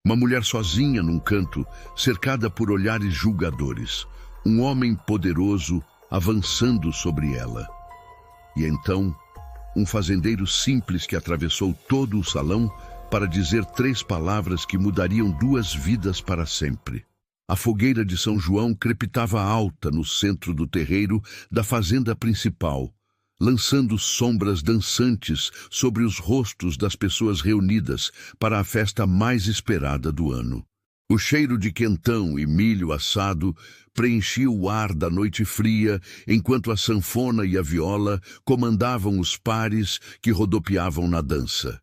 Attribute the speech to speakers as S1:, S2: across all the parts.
S1: Uma mulher sozinha num canto, cercada por olhares julgadores. Um homem poderoso avançando sobre ela. E então, um fazendeiro simples que atravessou todo o salão para dizer 3 palavras que mudariam 2 vidas para sempre. A fogueira de São João crepitava alta no centro do terreiro da fazenda principal, lançando sombras dançantes sobre os rostos das pessoas reunidas para a festa mais esperada do ano. O cheiro de quentão e milho assado preenchia o ar da noite fria, enquanto a sanfona e a viola comandavam os pares que rodopiavam na dança.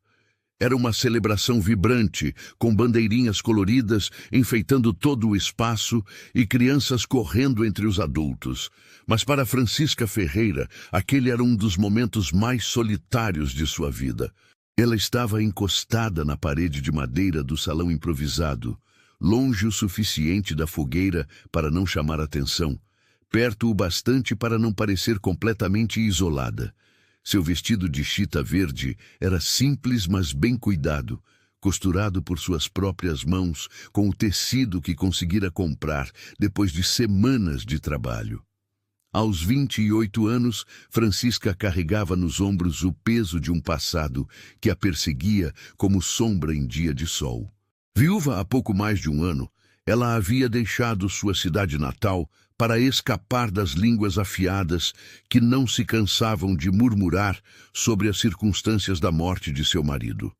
S1: Era uma celebração vibrante, com bandeirinhas coloridas enfeitando todo o espaço e crianças correndo entre os adultos. Mas para Francisca Ferreira, aquele era um dos momentos mais solitários de sua vida. Ela estava encostada na parede de madeira do salão improvisado, longe o suficiente da fogueira para não chamar atenção, perto o bastante para não parecer completamente isolada. Seu vestido de chita verde era simples, mas bem cuidado, costurado por suas próprias mãos, com o tecido que conseguira comprar depois de semanas de trabalho. Aos 28 anos, Francisca carregava nos ombros o peso de um passado que a perseguia como sombra em dia de sol. Viúva há pouco mais de um ano, ela havia deixado sua cidade natal para escapar das línguas afiadas que não se cansavam de murmurar sobre as circunstâncias da morte de seu marido.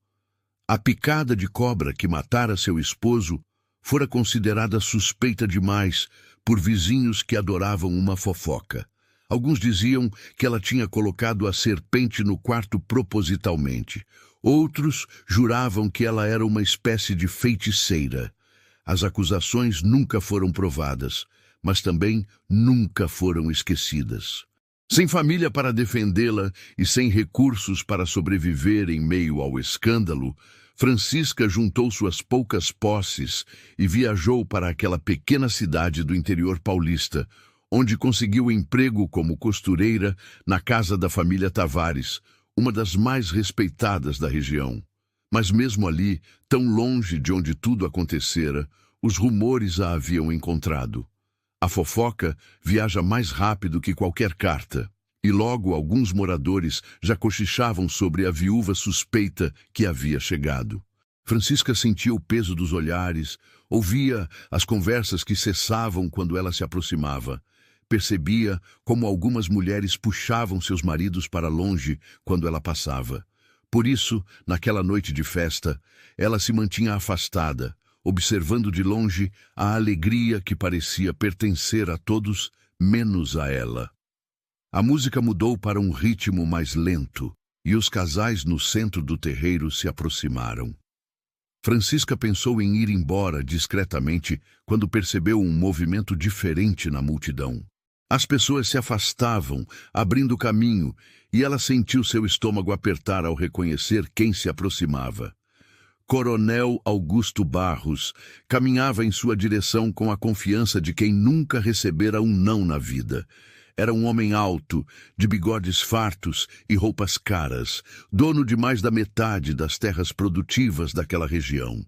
S1: A picada de cobra que matara seu esposo fora considerada suspeita demais por vizinhos que adoravam uma fofoca. Alguns diziam que ela tinha colocado a serpente no quarto propositalmente. Outros juravam que ela era uma espécie de feiticeira. As acusações nunca foram provadas, mas também nunca foram esquecidas. Sem família para defendê-la e sem recursos para sobreviver em meio ao escândalo, Francisca juntou suas poucas posses e viajou para aquela pequena cidade do interior paulista, onde conseguiu emprego como costureira na casa da família Tavares, uma das mais respeitadas da região. Mas mesmo ali, tão longe de onde tudo acontecera, os rumores a haviam encontrado. A fofoca viaja mais rápido que qualquer carta, e logo alguns moradores já cochichavam sobre a viúva suspeita que havia chegado. Francisca sentia o peso dos olhares, ouvia as conversas que cessavam quando ela se aproximava. Percebia como algumas mulheres puxavam seus maridos para longe quando ela passava. Por isso, naquela noite de festa, ela se mantinha afastada, observando de longe a alegria que parecia pertencer a todos, menos a ela. A música mudou para um ritmo mais lento, e os casais no centro do terreiro se aproximaram. Francisca pensou em ir embora discretamente quando percebeu um movimento diferente na multidão. As pessoas se afastavam, abrindo caminho, e ela sentiu seu estômago apertar ao reconhecer quem se aproximava. Coronel Augusto Barros caminhava em sua direção com a confiança de quem nunca recebera um não na vida. Era um homem alto, de bigodes fartos e roupas caras, dono de mais da metade das terras produtivas daquela região.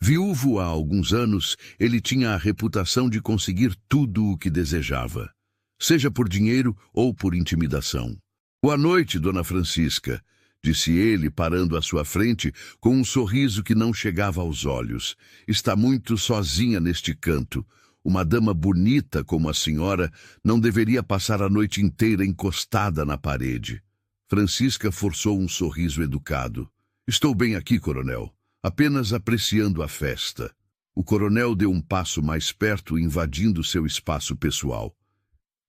S1: Viúvo há alguns anos, ele tinha a reputação de conseguir tudo o que desejava, seja por dinheiro ou por intimidação. "Boa noite, Dona Francisca", disse ele, parando à sua frente com um sorriso que não chegava aos olhos. "Está muito sozinha neste canto. Uma dama bonita como a senhora não deveria passar a noite inteira encostada na parede." Francisca forçou um sorriso educado. "Estou bem aqui, coronel, apenas apreciando a festa." O coronel deu um passo mais perto, invadindo seu espaço pessoal.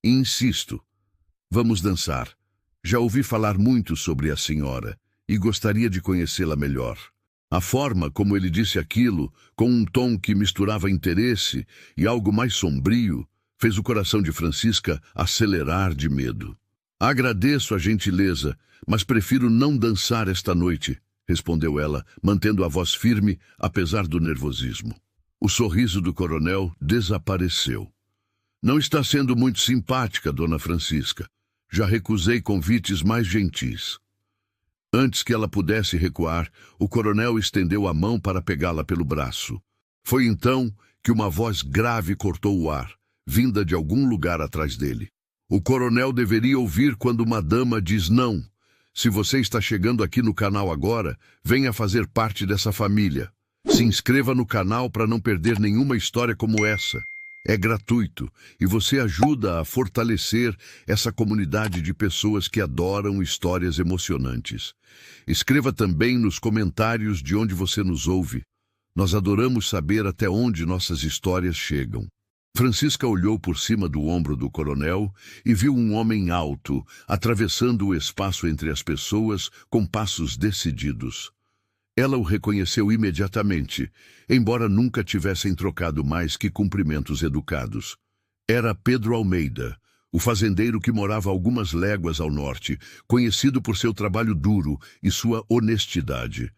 S1: "Insisto, vamos dançar. Já ouvi falar muito sobre a senhora e gostaria de conhecê-la melhor." A forma como ele disse aquilo, com um tom que misturava interesse e algo mais sombrio, fez o coração de Francisca acelerar de medo. "Agradeço a gentileza, mas prefiro não dançar esta noite", respondeu ela, mantendo a voz firme, apesar do nervosismo. O sorriso do coronel desapareceu. "Não está sendo muito simpática, Dona Francisca. Já recusei convites mais gentis." Antes que ela pudesse recuar, o coronel estendeu a mão para pegá-la pelo braço. Foi então que uma voz grave cortou o ar, vinda de algum lugar atrás dele. O coronel deveria ouvir quando uma dama diz não. Se você está chegando aqui no canal agora, venha fazer parte dessa família. Se inscreva no canal para não perder nenhuma história como essa. É gratuito e você ajuda a fortalecer essa comunidade de pessoas que adoram histórias emocionantes. Escreva também nos comentários de onde você nos ouve. Nós adoramos saber até onde nossas histórias chegam. Francisca olhou por cima do ombro do coronel e viu um homem alto, atravessando o espaço entre as pessoas com passos decididos. Ela o reconheceu imediatamente, embora nunca tivessem trocado mais que cumprimentos educados. Era Pedro Almeida, o fazendeiro que morava algumas léguas ao norte, conhecido por seu trabalho duro e sua honestidade.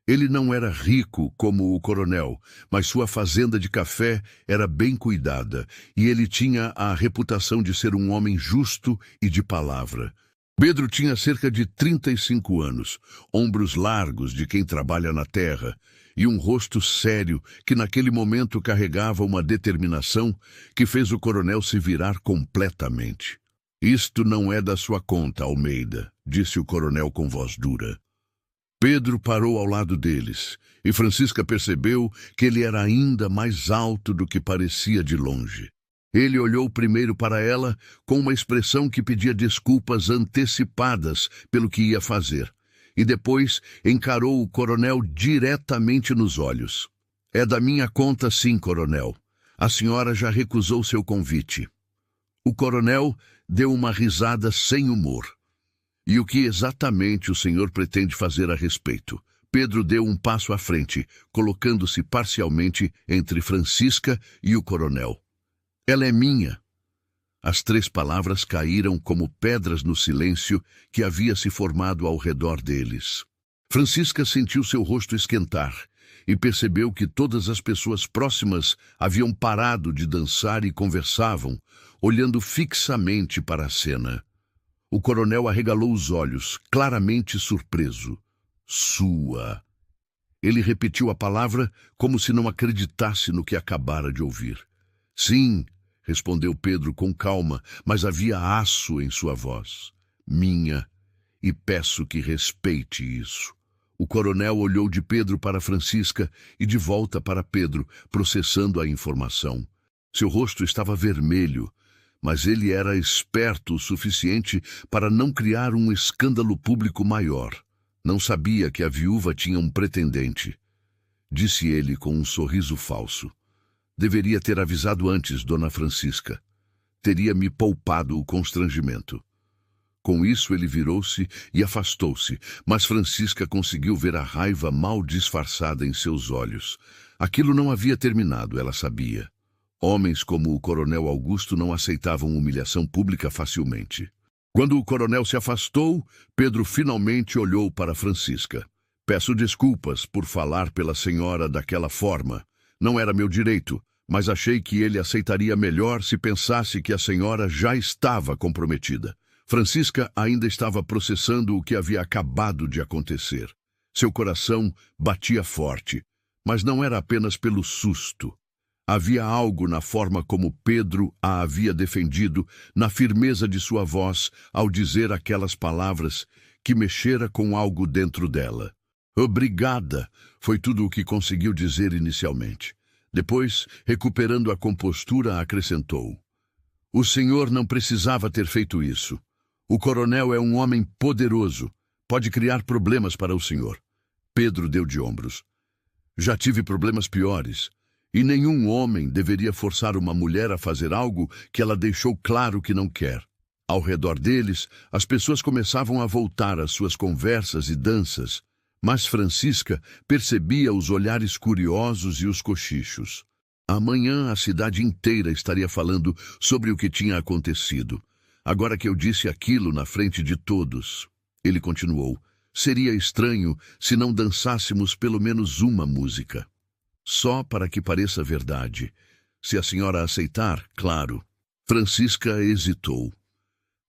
S1: Ele não era rico como o coronel, mas sua fazenda de café era bem cuidada, e ele tinha a reputação de ser um homem justo e de palavra. Pedro tinha cerca de 35 anos, ombros largos de quem trabalha na terra, e um rosto sério que naquele momento carregava uma determinação que fez o coronel se virar completamente. Isto não é da sua conta, Almeida, disse o coronel com voz dura. Pedro parou ao lado deles, e Francisca percebeu que ele era ainda mais alto do que parecia de longe. Ele olhou primeiro para ela com uma expressão que pedia desculpas antecipadas pelo que ia fazer, e depois encarou o coronel diretamente nos olhos. É da minha conta, sim, coronel. A senhora já recusou seu convite. O coronel deu uma risada sem humor. E o que exatamente o senhor pretende fazer a respeito? Pedro deu um passo à frente, colocando-se parcialmente entre Francisca e o coronel. Ela é minha. As 3 palavras caíram como pedras no silêncio que havia se formado ao redor deles. Francisca sentiu seu rosto esquentar e percebeu que todas as pessoas próximas haviam parado de dançar e conversavam, olhando fixamente para a cena. O coronel arregalou os olhos, claramente surpreso. Sua. Ele repetiu a palavra como se não acreditasse no que acabara de ouvir. Sim, respondeu Pedro com calma, mas havia aço em sua voz. Minha, e peço que respeite isso. O coronel olhou de Pedro para Francisca e de volta para Pedro, processando a informação. Seu rosto estava vermelho, mas ele era esperto o suficiente para não criar um escândalo público maior. Não sabia que a viúva tinha um pretendente. Disse ele com um sorriso falso. Deveria ter avisado antes, dona Francisca. Teria me poupado o constrangimento. Com isso ele virou-se e afastou-se, mas Francisca conseguiu ver a raiva mal disfarçada em seus olhos. Aquilo não havia terminado, ela sabia. Homens como o coronel Augusto não aceitavam humilhação pública facilmente. Quando o coronel se afastou, Pedro finalmente olhou para Francisca. Peço desculpas por falar pela senhora daquela forma. Não era meu direito, mas achei que ele aceitaria melhor se pensasse que a senhora já estava comprometida. Francisca ainda estava processando o que havia acabado de acontecer. Seu coração batia forte, mas não era apenas pelo susto. Havia algo na forma como Pedro a havia defendido, na firmeza de sua voz, ao dizer aquelas palavras que mexera com algo dentro dela. Obrigada, foi tudo o que conseguiu dizer inicialmente. Depois, recuperando a compostura, acrescentou. O senhor não precisava ter feito isso. O coronel é um homem poderoso. Pode criar problemas para o senhor. Pedro deu de ombros. Já tive problemas piores. E nenhum homem deveria forçar uma mulher a fazer algo que ela deixou claro que não quer. Ao redor deles, as pessoas começavam a voltar às suas conversas e danças. Mas Francisca percebia os olhares curiosos e os cochichos. Amanhã a cidade inteira estaria falando sobre o que tinha acontecido. Agora que eu disse aquilo na frente de todos, ele continuou, seria estranho se não dançássemos pelo menos uma música. Só para que pareça verdade. Se a senhora aceitar, claro. Francisca hesitou.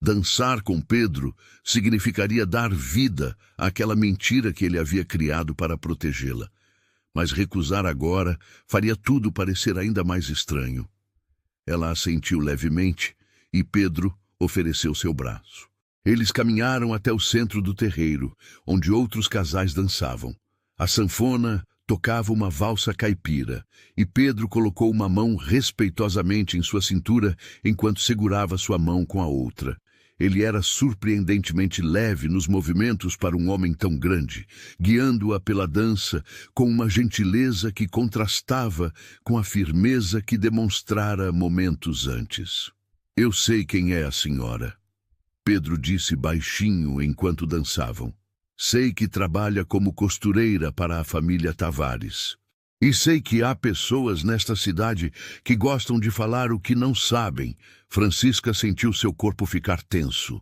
S1: Dançar com Pedro significaria dar vida àquela mentira que ele havia criado para protegê-la. Mas recusar agora faria tudo parecer ainda mais estranho. Ela assentiu levemente e Pedro ofereceu seu braço. Eles caminharam até o centro do terreiro, onde outros casais dançavam. A sanfona tocava uma valsa caipira, e Pedro colocou uma mão respeitosamente em sua cintura enquanto segurava sua mão com a outra. Ele era surpreendentemente leve nos movimentos para um homem tão grande, guiando-a pela dança com uma gentileza que contrastava com a firmeza que demonstrara momentos antes. "Eu sei quem é a senhora", Pedro disse baixinho enquanto dançavam. "Sei que trabalha como costureira para a família Tavares. E sei que há pessoas nesta cidade que gostam de falar o que não sabem." Francisca sentiu seu corpo ficar tenso.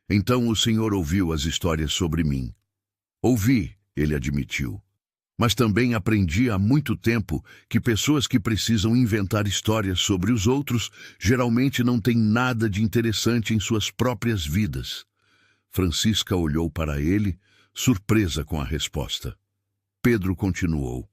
S1: "Então o senhor ouviu as histórias sobre mim?" "Ouvi", ele admitiu. "Mas também aprendi há muito tempo que pessoas que precisam inventar histórias sobre os outros geralmente não têm nada de interessante em suas próprias vidas." Francisca olhou para ele, surpresa com a resposta. Pedro continuou.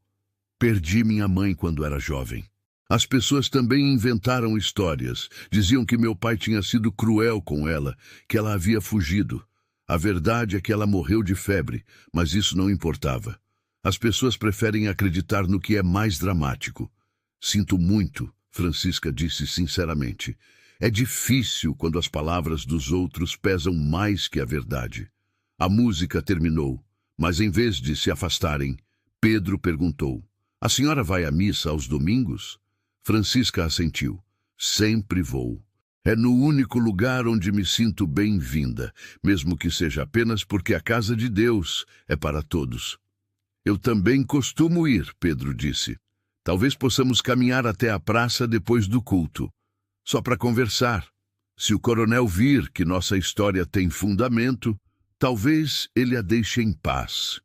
S1: "Perdi minha mãe quando era jovem. As pessoas também inventaram histórias. Diziam que meu pai tinha sido cruel com ela, que ela havia fugido. A verdade é que ela morreu de febre, mas isso não importava. As pessoas preferem acreditar no que é mais dramático." "Sinto muito", Francisca disse sinceramente. "É difícil quando as palavras dos outros pesam mais que a verdade." A música terminou, mas em vez de se afastarem, Pedro perguntou: "A senhora vai à missa aos domingos?" Francisca assentiu. "Sempre vou. É no único lugar onde me sinto bem-vinda, mesmo que seja apenas porque a casa de Deus é para todos." "Eu também costumo ir", Pedro disse. "Talvez possamos caminhar até a praça depois do culto, só para conversar. Se o coronel vir que nossa história tem fundamento, talvez ele a deixe em paz."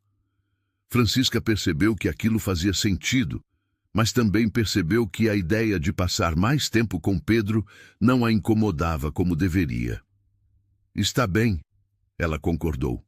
S1: Francisca percebeu que aquilo fazia sentido, mas também percebeu que a ideia de passar mais tempo com Pedro não a incomodava como deveria. "Está bem", ela concordou.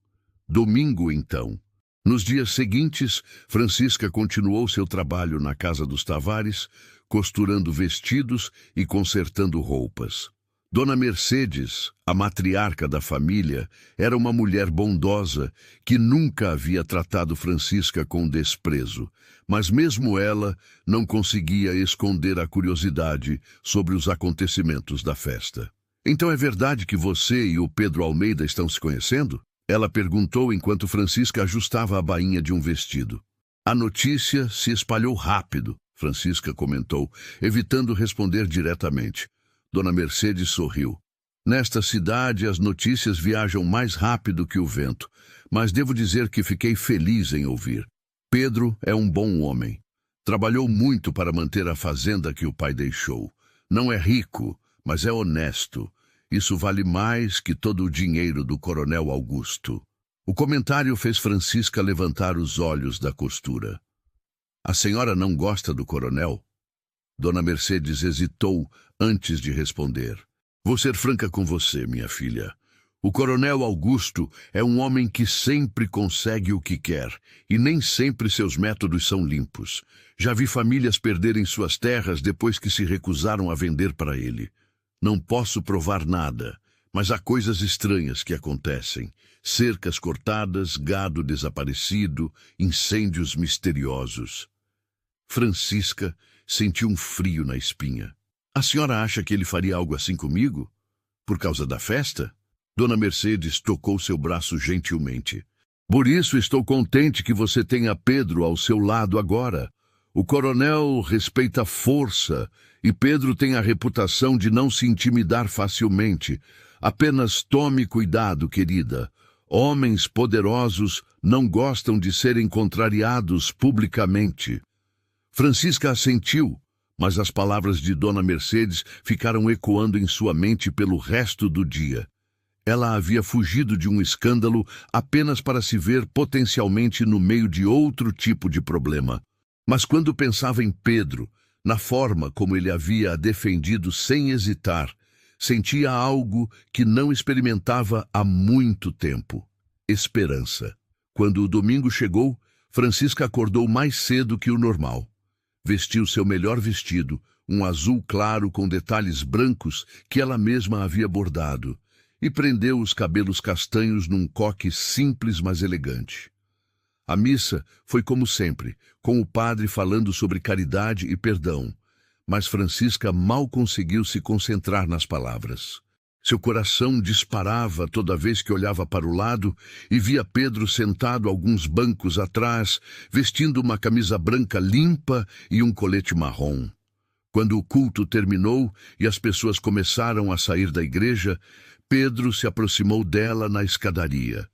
S1: "Domingo, então." Nos dias seguintes, Francisca continuou seu trabalho na casa dos Tavares, costurando vestidos e consertando roupas. Dona Mercedes, a matriarca da família, era uma mulher bondosa que nunca havia tratado Francisca com desprezo, mas mesmo ela não conseguia esconder a curiosidade sobre os acontecimentos da festa. "Então é verdade que você e o Pedro Almeida estão se conhecendo?" ela perguntou enquanto Francisca ajustava a bainha de um vestido. "A notícia se espalhou rápido", Francisca comentou, evitando responder diretamente. Dona Mercedes sorriu. "Nesta cidade as notícias viajam mais rápido que o vento, mas devo dizer que fiquei feliz em ouvir. Pedro é um bom homem. Trabalhou muito para manter a fazenda que o pai deixou. Não é rico, mas é honesto. Isso vale mais que todo o dinheiro do coronel Augusto." O comentário fez Francisca levantar os olhos da costura. "A senhora não gosta do coronel?" Dona Mercedes hesitou antes de responder. "Vou ser franca com você, minha filha. O coronel Augusto é um homem que sempre consegue o que quer, e nem sempre seus métodos são limpos. Já vi famílias perderem suas terras depois que se recusaram a vender para ele. Não posso provar nada, mas há coisas estranhas que acontecem. Cercas cortadas, gado desaparecido, incêndios misteriosos." Francisca sentiu um frio na espinha. "A senhora acha que ele faria algo assim comigo? Por causa da festa?" Dona Mercedes tocou seu braço gentilmente. "Por isso estou contente que você tenha Pedro ao seu lado agora. O coronel respeita a força e Pedro tem a reputação de não se intimidar facilmente. Apenas tome cuidado, querida. Homens poderosos não gostam de serem contrariados publicamente." Francisca assentiu, mas as palavras de Dona Mercedes ficaram ecoando em sua mente pelo resto do dia. Ela havia fugido de um escândalo apenas para se ver potencialmente no meio de outro tipo de problema. Mas quando pensava em Pedro, na forma como ele havia a defendido sem hesitar, Sentia algo que não experimentava há muito tempo: esperança. Quando o domingo chegou, Francisca acordou mais cedo que o normal. Vestiu seu melhor vestido, um azul claro com detalhes brancos que ela mesma havia bordado, e prendeu os cabelos castanhos num coque simples, mas elegante. A missa foi como sempre, com o padre falando sobre caridade e perdão, mas Francisca mal conseguiu se concentrar nas palavras. Seu coração disparava toda vez que olhava para o lado e via Pedro sentado alguns bancos atrás, vestindo uma camisa branca limpa e um colete marrom. Quando o culto terminou e as pessoas começaram a sair da igreja, Pedro se aproximou dela na escadaria.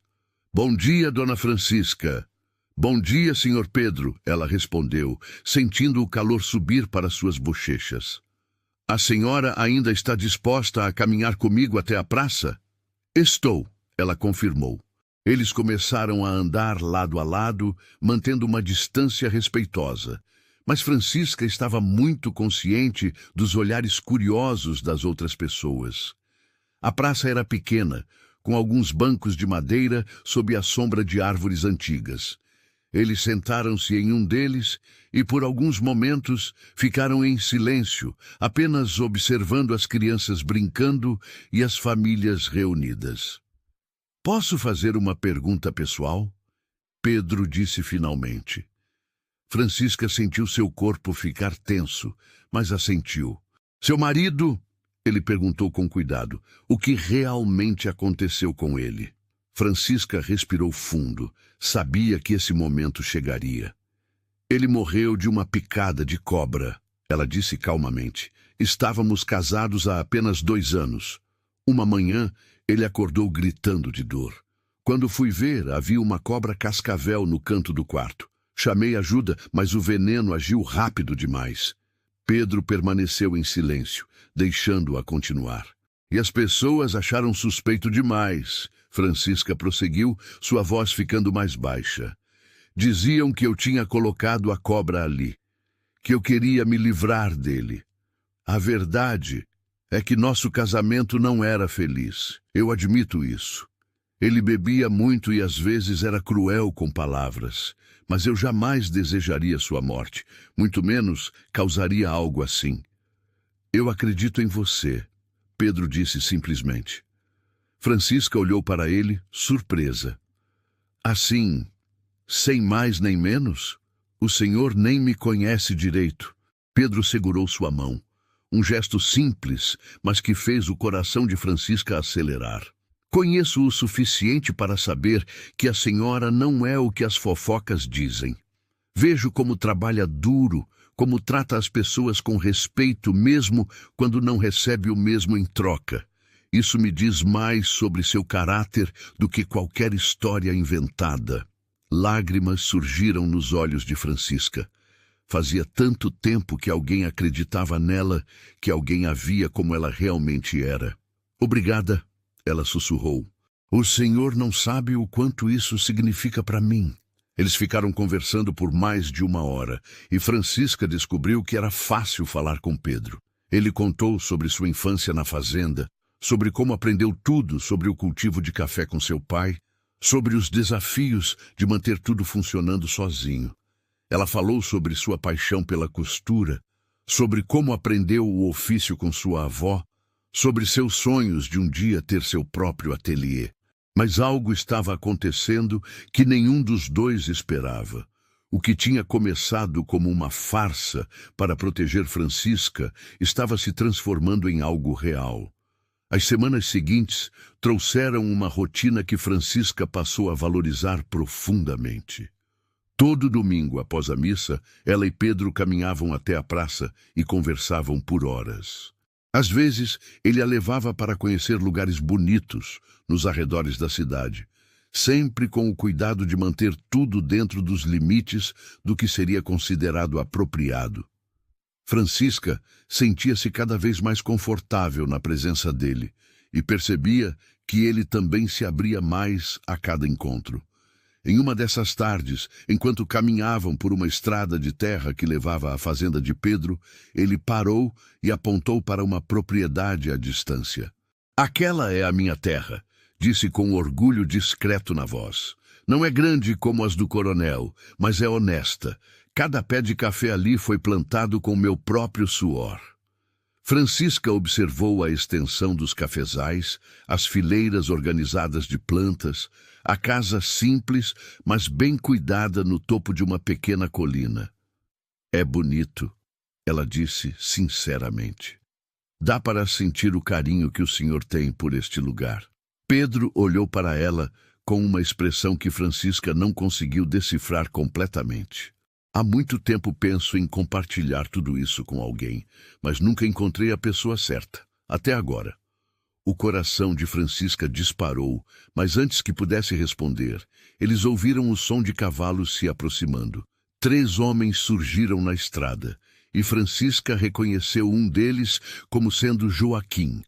S1: "Bom dia, dona Francisca." "Bom dia, senhor Pedro," ela respondeu, sentindo o calor subir para suas bochechas. "A senhora ainda está disposta a caminhar comigo até a praça?" "Estou," ela confirmou. Eles começaram a andar lado a lado, mantendo uma distância respeitosa. Mas Francisca estava muito consciente dos olhares curiosos das outras pessoas. A praça era pequena, com alguns bancos de madeira sob a sombra de árvores antigas. Eles sentaram-se em um deles e, por alguns momentos, ficaram em silêncio, apenas observando as crianças brincando e as famílias reunidas. "Posso fazer uma pergunta pessoal?" Pedro disse finalmente. Francisca sentiu seu corpo ficar tenso, mas assentiu. "Seu marido?" ele perguntou com cuidado. "O que realmente aconteceu com ele?" Francisca respirou fundo. Sabia que esse momento chegaria. "Ele morreu de uma picada de cobra," ela disse calmamente. "Estávamos casados há apenas 2 anos. Uma manhã, ele acordou gritando de dor. Quando fui ver, havia uma cobra cascavel no canto do quarto. Chamei ajuda, mas o veneno agiu rápido demais." Pedro permaneceu em silêncio, deixando-a continuar. "E as pessoas acharam suspeito demais," Francisca prosseguiu, sua voz ficando mais baixa. "Diziam que eu tinha colocado a cobra ali, que eu queria me livrar dele. A verdade é que nosso casamento não era feliz. Eu admito isso. Ele bebia muito e às vezes era cruel com palavras, mas eu jamais desejaria sua morte, muito menos causaria algo assim." "Eu acredito em você," Pedro disse simplesmente. Francisca olhou para ele, surpresa. "Assim, sem mais nem menos? O senhor nem me conhece direito." Pedro segurou sua mão. Um gesto simples, mas que fez o coração de Francisca acelerar. "Conheço o suficiente para saber que a senhora não é o que as fofocas dizem. Vejo como trabalha duro, como trata as pessoas com respeito mesmo quando não recebe o mesmo em troca. Isso me diz mais sobre seu caráter do que qualquer história inventada." Lágrimas surgiram nos olhos de Francisca. Fazia tanto tempo que alguém acreditava nela, que alguém a via como ela realmente era. "Obrigada," ela sussurrou. "O senhor não sabe o quanto isso significa para mim." Eles ficaram conversando por mais de 1 hora, e Francisca descobriu que era fácil falar com Pedro. Ele contou sobre sua infância na fazenda, sobre como aprendeu tudo sobre o cultivo de café com seu pai, sobre os desafios de manter tudo funcionando sozinho. Ela falou sobre sua paixão pela costura, sobre como aprendeu o ofício com sua avó, sobre seus sonhos de um dia ter seu próprio ateliê. Mas algo estava acontecendo que nenhum dos dois esperava. O que tinha começado como uma farsa para proteger Francisca estava se transformando em algo real. As semanas seguintes trouxeram uma rotina que Francisca passou a valorizar profundamente. Todo domingo, após a missa, ela e Pedro caminhavam até a praça e conversavam por horas. Às vezes, ele a levava para conhecer lugares bonitos nos arredores da cidade, sempre com o cuidado de manter tudo dentro dos limites do que seria considerado apropriado. Francisca sentia-se cada vez mais confortável na presença dele e percebia que ele também se abria mais a cada encontro. Em uma dessas tardes, enquanto caminhavam por uma estrada de terra que levava à fazenda de Pedro, ele parou e apontou para uma propriedade à distância. "Aquela é a minha terra", disse com orgulho discreto na voz. "Não é grande como as do coronel, mas é honesta. Cada pé de café ali foi plantado com meu próprio suor." Francisca observou a extensão dos cafezais, as fileiras organizadas de plantas, a casa simples, mas bem cuidada no topo de uma pequena colina. "É bonito", ela disse sinceramente. "Dá para sentir o carinho que o senhor tem por este lugar." Pedro olhou para ela com uma expressão que Francisca não conseguiu decifrar completamente. "Há muito tempo penso em compartilhar tudo isso com alguém, mas nunca encontrei a pessoa certa, até agora." O coração de Francisca disparou, mas antes que pudesse responder, eles ouviram o som de cavalos se aproximando. 3 homens surgiram na estrada, e Francisca reconheceu um deles como sendo Joaquim,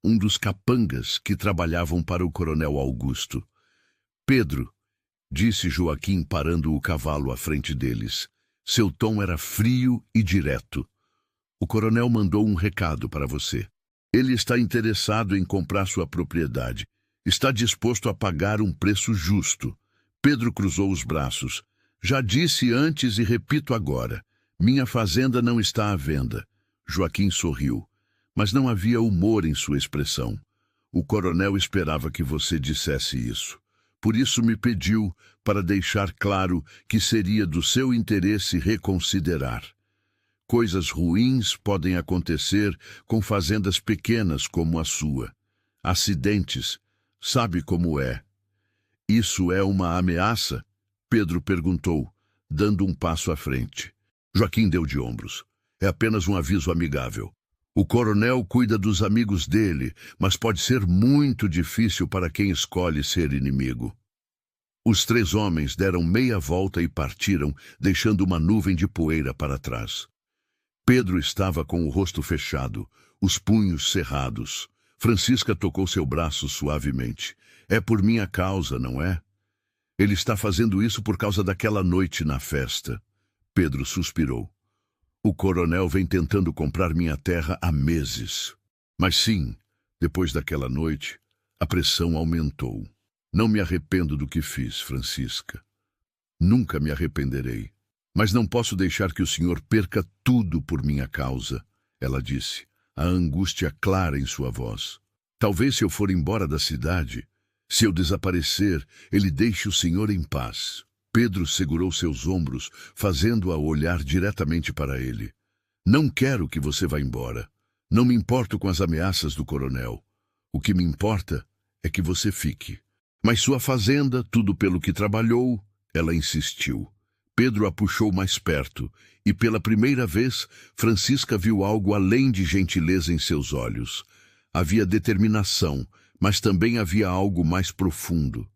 S1: um dos capangas que trabalhavam para o coronel Augusto. "Pedro", disse Joaquim parando o cavalo à frente deles. Seu tom era frio e direto. "O coronel mandou um recado para você. Ele está interessado em comprar sua propriedade. Está disposto a pagar um preço justo." Pedro cruzou os braços. "Já disse antes e repito agora. Minha fazenda não está à venda." Joaquim sorriu, mas não havia humor em sua expressão. "O coronel esperava que você dissesse isso. Por isso me pediu para deixar claro que seria do seu interesse reconsiderar. Coisas ruins podem acontecer com fazendas pequenas como a sua. Acidentes, sabe como é." "Isso é uma ameaça?" Pedro perguntou, dando um passo à frente. Joaquim deu de ombros. "É apenas um aviso amigável. O coronel cuida dos amigos dele, mas pode ser muito difícil para quem escolhe ser inimigo." Os 3 homens deram meia volta e partiram, deixando uma nuvem de poeira para trás. Pedro estava com o rosto fechado, os punhos cerrados. Francisca tocou seu braço suavemente. "É por minha causa, não é? Ele está fazendo isso por causa daquela noite na festa." Pedro suspirou. "O coronel vem tentando comprar minha terra há meses." "Mas sim, depois daquela noite, a pressão aumentou. Não me arrependo do que fiz, Francisca. Nunca me arrependerei. Mas não posso deixar que o senhor perca tudo por minha causa," ela disse, a angústia clara em sua voz. "Talvez se eu for embora da cidade, se eu desaparecer, ele deixe o senhor em paz." Pedro segurou seus ombros, fazendo-a olhar diretamente para ele. "Não quero que você vá embora. Não me importo com as ameaças do coronel. O que me importa é que você fique." "Mas sua fazenda, tudo pelo que trabalhou," ela insistiu. Pedro a puxou mais perto, e pela primeira vez, Francisca viu algo além de gentileza em seus olhos. Havia determinação, mas também havia algo mais profundo.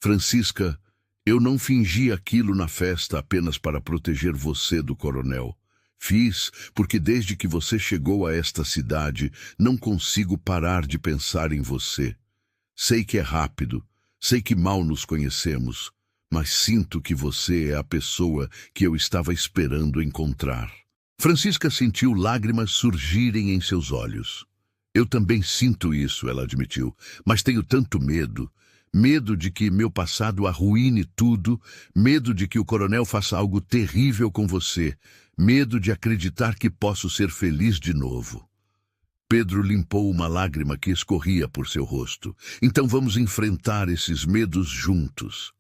S1: "Francisca, eu não fingi aquilo na festa apenas para proteger você do coronel. Fiz porque desde que você chegou a esta cidade, não consigo parar de pensar em você. Sei que é rápido, sei que mal nos conhecemos, mas sinto que você é a pessoa que eu estava esperando encontrar." Francisca sentiu lágrimas surgirem em seus olhos. "Eu também sinto isso", ela admitiu, "mas tenho tanto medo. Medo de que meu passado arruine tudo, medo de que o coronel faça algo terrível com você, medo de acreditar que posso ser feliz de novo." Pedro limpou uma lágrima que escorria por seu rosto. "Então vamos enfrentar esses medos juntos."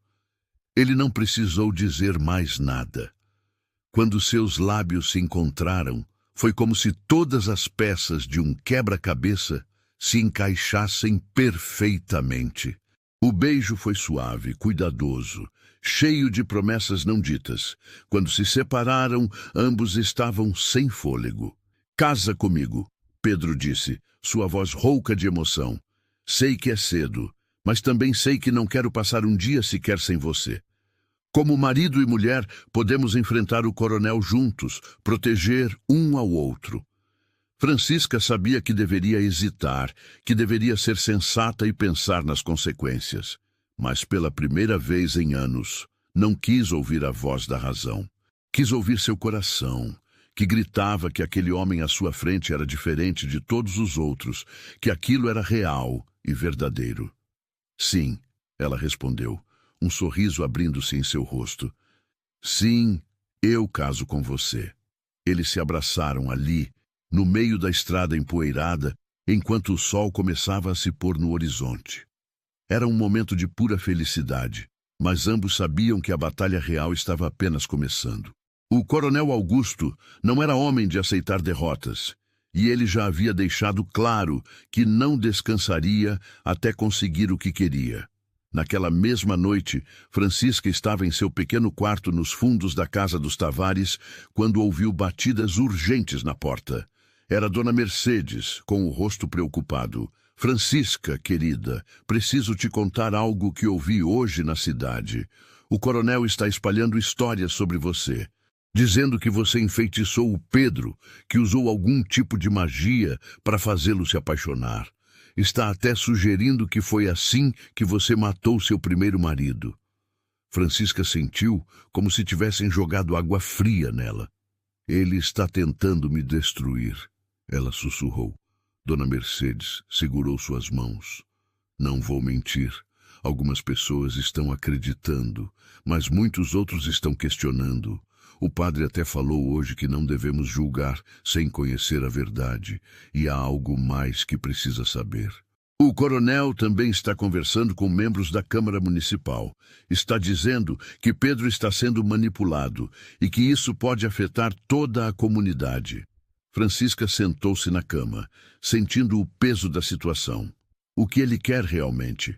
S1: Ele não precisou dizer mais nada. Quando seus lábios se encontraram, foi como se todas as peças de um quebra-cabeça se encaixassem perfeitamente. O beijo foi suave, cuidadoso, cheio de promessas não ditas. Quando se separaram, ambos estavam sem fôlego. "Casa comigo", Pedro disse, sua voz rouca de emoção. "Sei que é cedo, mas também sei que não quero passar um dia sequer sem você. Como marido e mulher, podemos enfrentar o coronel juntos, proteger um ao outro." Francisca sabia que deveria hesitar, que deveria ser sensata e pensar nas consequências. Mas pela primeira vez em anos, não quis ouvir a voz da razão. Quis ouvir seu coração, que gritava que aquele homem à sua frente era diferente de todos os outros, que aquilo era real e verdadeiro. Sim, ela respondeu, um sorriso abrindo-se em seu rosto. Sim, eu caso com você. Eles se abraçaram ali, no meio da estrada empoeirada, enquanto o sol começava a se pôr no horizonte. Era um momento de pura felicidade, mas ambos sabiam que a batalha real estava apenas começando. O coronel Augusto não era homem de aceitar derrotas, e ele já havia deixado claro que não descansaria até conseguir o que queria. Naquela mesma noite, Francisca estava em seu pequeno quarto nos fundos da casa dos Tavares quando ouviu batidas urgentes na porta. Era Dona Mercedes, com o rosto preocupado. Francisca, querida, preciso te contar algo que ouvi hoje na cidade. O coronel está espalhando histórias sobre você, dizendo que você enfeitiçou o Pedro, que usou algum tipo de magia para fazê-lo se apaixonar. Está até sugerindo que foi assim que você matou seu primeiro marido. Francisca sentiu como se tivessem jogado água fria nela. Ele está tentando me destruir, ela sussurrou. Dona Mercedes segurou suas mãos. Não vou mentir. Algumas pessoas estão acreditando, mas muitos outros estão questionando. O padre até falou hoje que não devemos julgar sem conhecer a verdade, e há algo mais que precisa saber. O coronel também está conversando com membros da Câmara Municipal. Está dizendo que Pedro está sendo manipulado e que isso pode afetar toda a comunidade. Francisca sentou-se na cama, sentindo o peso da situação. O que ele quer realmente?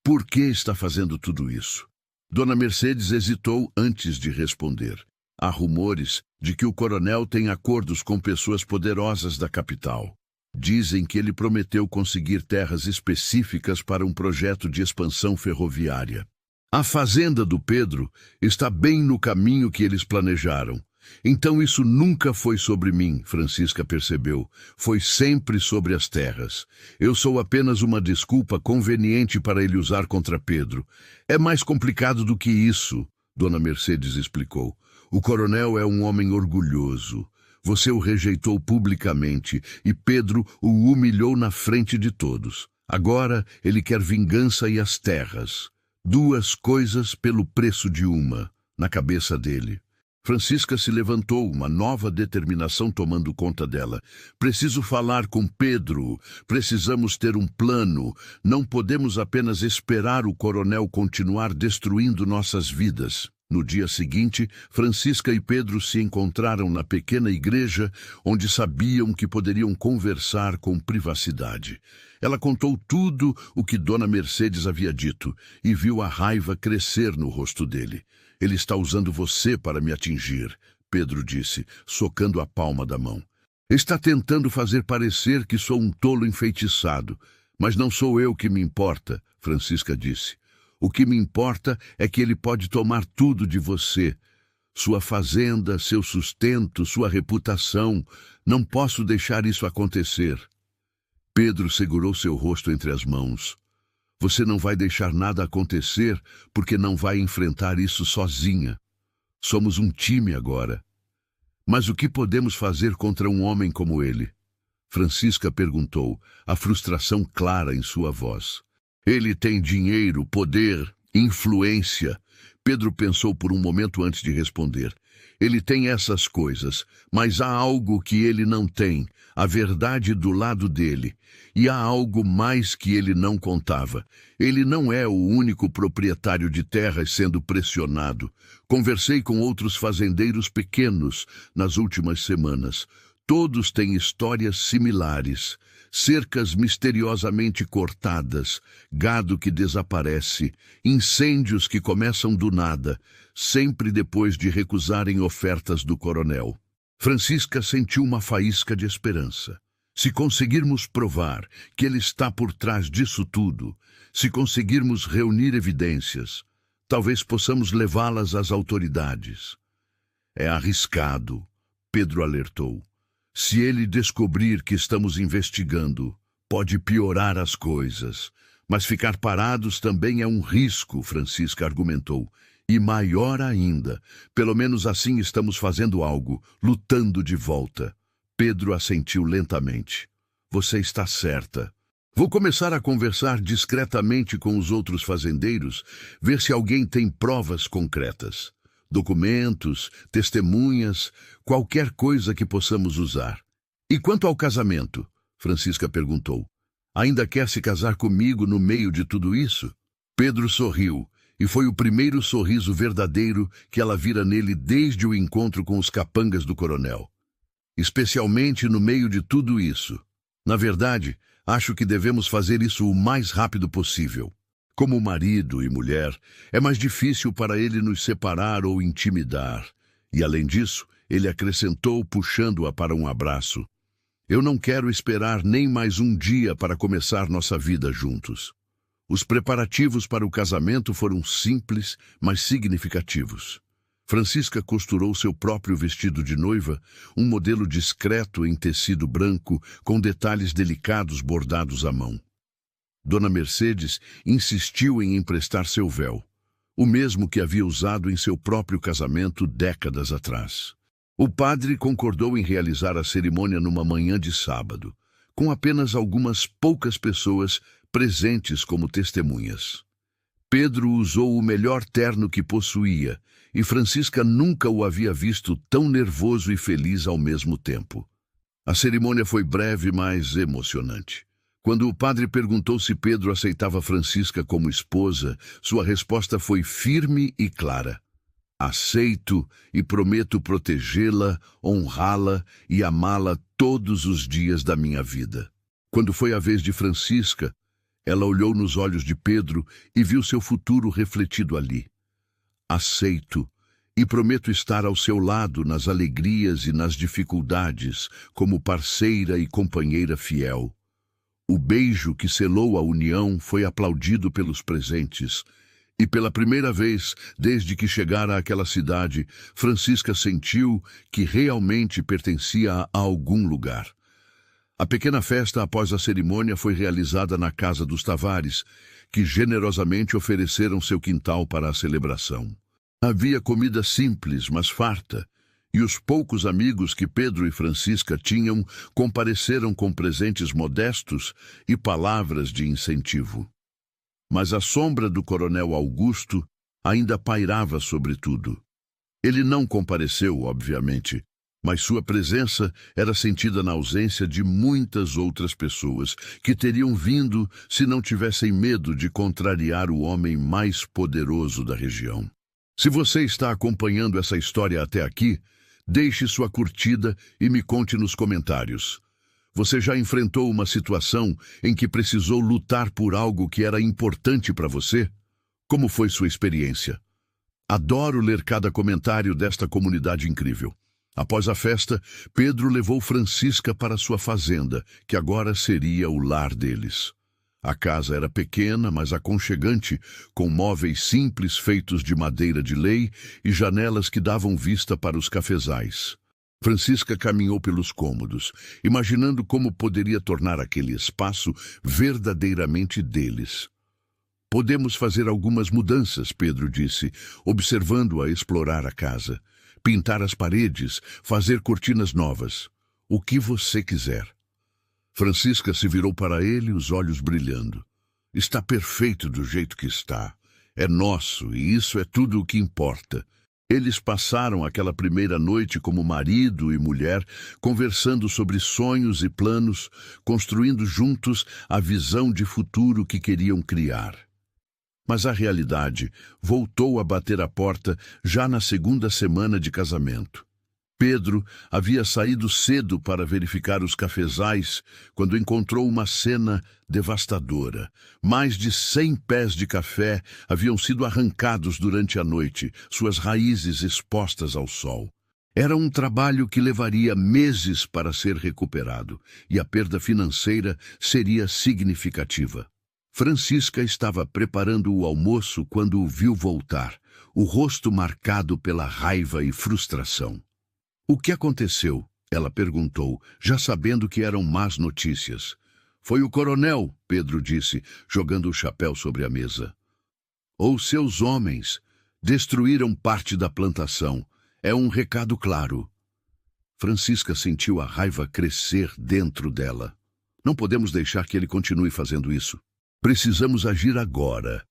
S1: Por que está fazendo tudo isso? Dona Mercedes hesitou antes de responder. Há rumores de que o coronel tem acordos com pessoas poderosas da capital. Dizem que ele prometeu conseguir terras específicas para um projeto de expansão ferroviária. A fazenda do Pedro está bem no caminho que eles planejaram. Então isso nunca foi sobre mim, Francisca percebeu. Foi sempre sobre as terras. Eu sou apenas uma desculpa conveniente para ele usar contra Pedro. É mais complicado do que isso, Dona Mercedes explicou. O coronel é um homem orgulhoso. Você o rejeitou publicamente e Pedro o humilhou na frente de todos. Agora ele quer vingança e as terras. Duas coisas pelo preço de uma, na cabeça dele. Francisca se levantou, uma nova determinação tomando conta dela. Preciso falar com Pedro. Precisamos ter um plano. Não podemos apenas esperar o coronel continuar destruindo nossas vidas. No dia seguinte, Francisca e Pedro se encontraram na pequena igreja, onde sabiam que poderiam conversar com privacidade. Ela contou tudo o que Dona Mercedes havia dito e viu a raiva crescer no rosto dele. Ele está usando você para me atingir, Pedro disse, socando a palma da mão. Está tentando fazer parecer que sou um tolo enfeitiçado, mas não sou eu que me importa, Francisca disse. O que me importa é que ele pode tomar tudo de você. Sua fazenda, seu sustento, sua reputação. Não posso deixar isso acontecer. Pedro segurou seu rosto entre as mãos. Você não vai deixar nada acontecer porque não vai enfrentar isso sozinha. Somos um time agora. Mas o que podemos fazer contra um homem como ele? Francisca perguntou, a frustração clara em sua voz. Ele tem dinheiro, poder, influência. Pedro pensou por um momento antes de responder. Ele tem essas coisas, mas há algo que ele não tem, a verdade do lado dele. E há algo mais que ele não contava. Ele não é o único proprietário de terras sendo pressionado. Conversei com outros fazendeiros pequenos nas últimas semanas. Todos têm histórias similares. Cercas misteriosamente cortadas, gado que desaparece, incêndios que começam do nada, sempre depois de recusarem ofertas do coronel. Francisca sentiu uma faísca de esperança. Se conseguirmos provar que ele está por trás disso tudo, se conseguirmos reunir evidências, talvez possamos levá-las às autoridades. É arriscado, Pedro alertou. Se ele descobrir que estamos investigando, pode piorar as coisas. Mas ficar parados também é um risco, Francisca argumentou. E maior ainda, pelo menos assim estamos fazendo algo, lutando de volta. Pedro assentiu lentamente. Você está certa. Vou começar a conversar discretamente com os outros fazendeiros, ver se alguém tem provas concretas. Documentos, testemunhas, qualquer coisa que possamos usar. E quanto ao casamento? Francisca perguntou. Ainda quer se casar comigo no meio de tudo isso? Pedro sorriu, e foi o primeiro sorriso verdadeiro que ela vira nele desde o encontro com os capangas do coronel. Especialmente no meio de tudo isso. Na verdade, acho que devemos fazer isso o mais rápido possível. Como marido e mulher, é mais difícil para ele nos separar ou intimidar. E, além disso, ele acrescentou, puxando-a para um abraço. Eu não quero esperar nem mais um dia para começar nossa vida juntos. Os preparativos para o casamento foram simples, mas significativos. Francisca costurou seu próprio vestido de noiva, um modelo discreto em tecido branco, com detalhes delicados bordados à mão. Dona Mercedes insistiu em emprestar seu véu, o mesmo que havia usado em seu próprio casamento décadas atrás. O padre concordou em realizar a cerimônia numa manhã de sábado, com apenas algumas poucas pessoas presentes como testemunhas. Pedro usou o melhor terno que possuía, e Francisca nunca o havia visto tão nervoso e feliz ao mesmo tempo. A cerimônia foi breve, mas emocionante. Quando o padre perguntou se Pedro aceitava Francisca como esposa, sua resposta foi firme e clara. Aceito e prometo protegê-la, honrá-la e amá-la todos os dias da minha vida. Quando foi a vez de Francisca, ela olhou nos olhos de Pedro e viu seu futuro refletido ali. Aceito e prometo estar ao seu lado nas alegrias e nas dificuldades, como parceira e companheira fiel. O beijo que selou a união foi aplaudido pelos presentes. E pela primeira vez, desde que chegara àquela cidade, Francisca sentiu que realmente pertencia a algum lugar. A pequena festa após a cerimônia foi realizada na casa dos Tavares, que generosamente ofereceram seu quintal para a celebração. Havia comida simples, mas farta, e os poucos amigos que Pedro e Francisca tinham compareceram com presentes modestos e palavras de incentivo. Mas a sombra do coronel Augusto ainda pairava sobre tudo. Ele não compareceu, obviamente, mas sua presença era sentida na ausência de muitas outras pessoas que teriam vindo se não tivessem medo de contrariar o homem mais poderoso da região. Se você está acompanhando essa história até aqui, deixe sua curtida e me conte nos comentários. Você já enfrentou uma situação em que precisou lutar por algo que era importante para você? Como foi sua experiência? Adoro ler cada comentário desta comunidade incrível. Após a festa, Pedro levou Francisca para sua fazenda, que agora seria o lar deles. A casa era pequena, mas aconchegante, com móveis simples feitos de madeira de lei e janelas que davam vista para os cafezais. Francisca caminhou pelos cômodos, imaginando como poderia tornar aquele espaço verdadeiramente deles. Podemos fazer algumas mudanças, Pedro disse, observando-a explorar a casa. Pintar as paredes, fazer cortinas novas. O que você quiser. Francisca se virou para ele, os olhos brilhando. Está perfeito do jeito que está. É nosso, e isso é tudo o que importa. Eles passaram aquela primeira noite como marido e mulher, conversando sobre sonhos e planos, construindo juntos a visão de futuro que queriam criar. Mas a realidade voltou a bater a porta já na segunda semana de casamento. Pedro havia saído cedo para verificar os cafezais quando encontrou uma cena devastadora. Mais de 100 pés de café haviam sido arrancados durante a noite, suas raízes expostas ao sol. Era um trabalho que levaria meses para ser recuperado, e a perda financeira seria significativa. Francisca estava preparando o almoço quando o viu voltar, o rosto marcado pela raiva e frustração. O que aconteceu? Ela perguntou, já sabendo que eram más notícias. Foi o coronel, Pedro disse, jogando o chapéu sobre a mesa. Ou seus homens destruíram parte da plantação. É um recado claro. Francisca sentiu a raiva crescer dentro dela. Não podemos deixar que ele continue fazendo isso. Precisamos agir agora.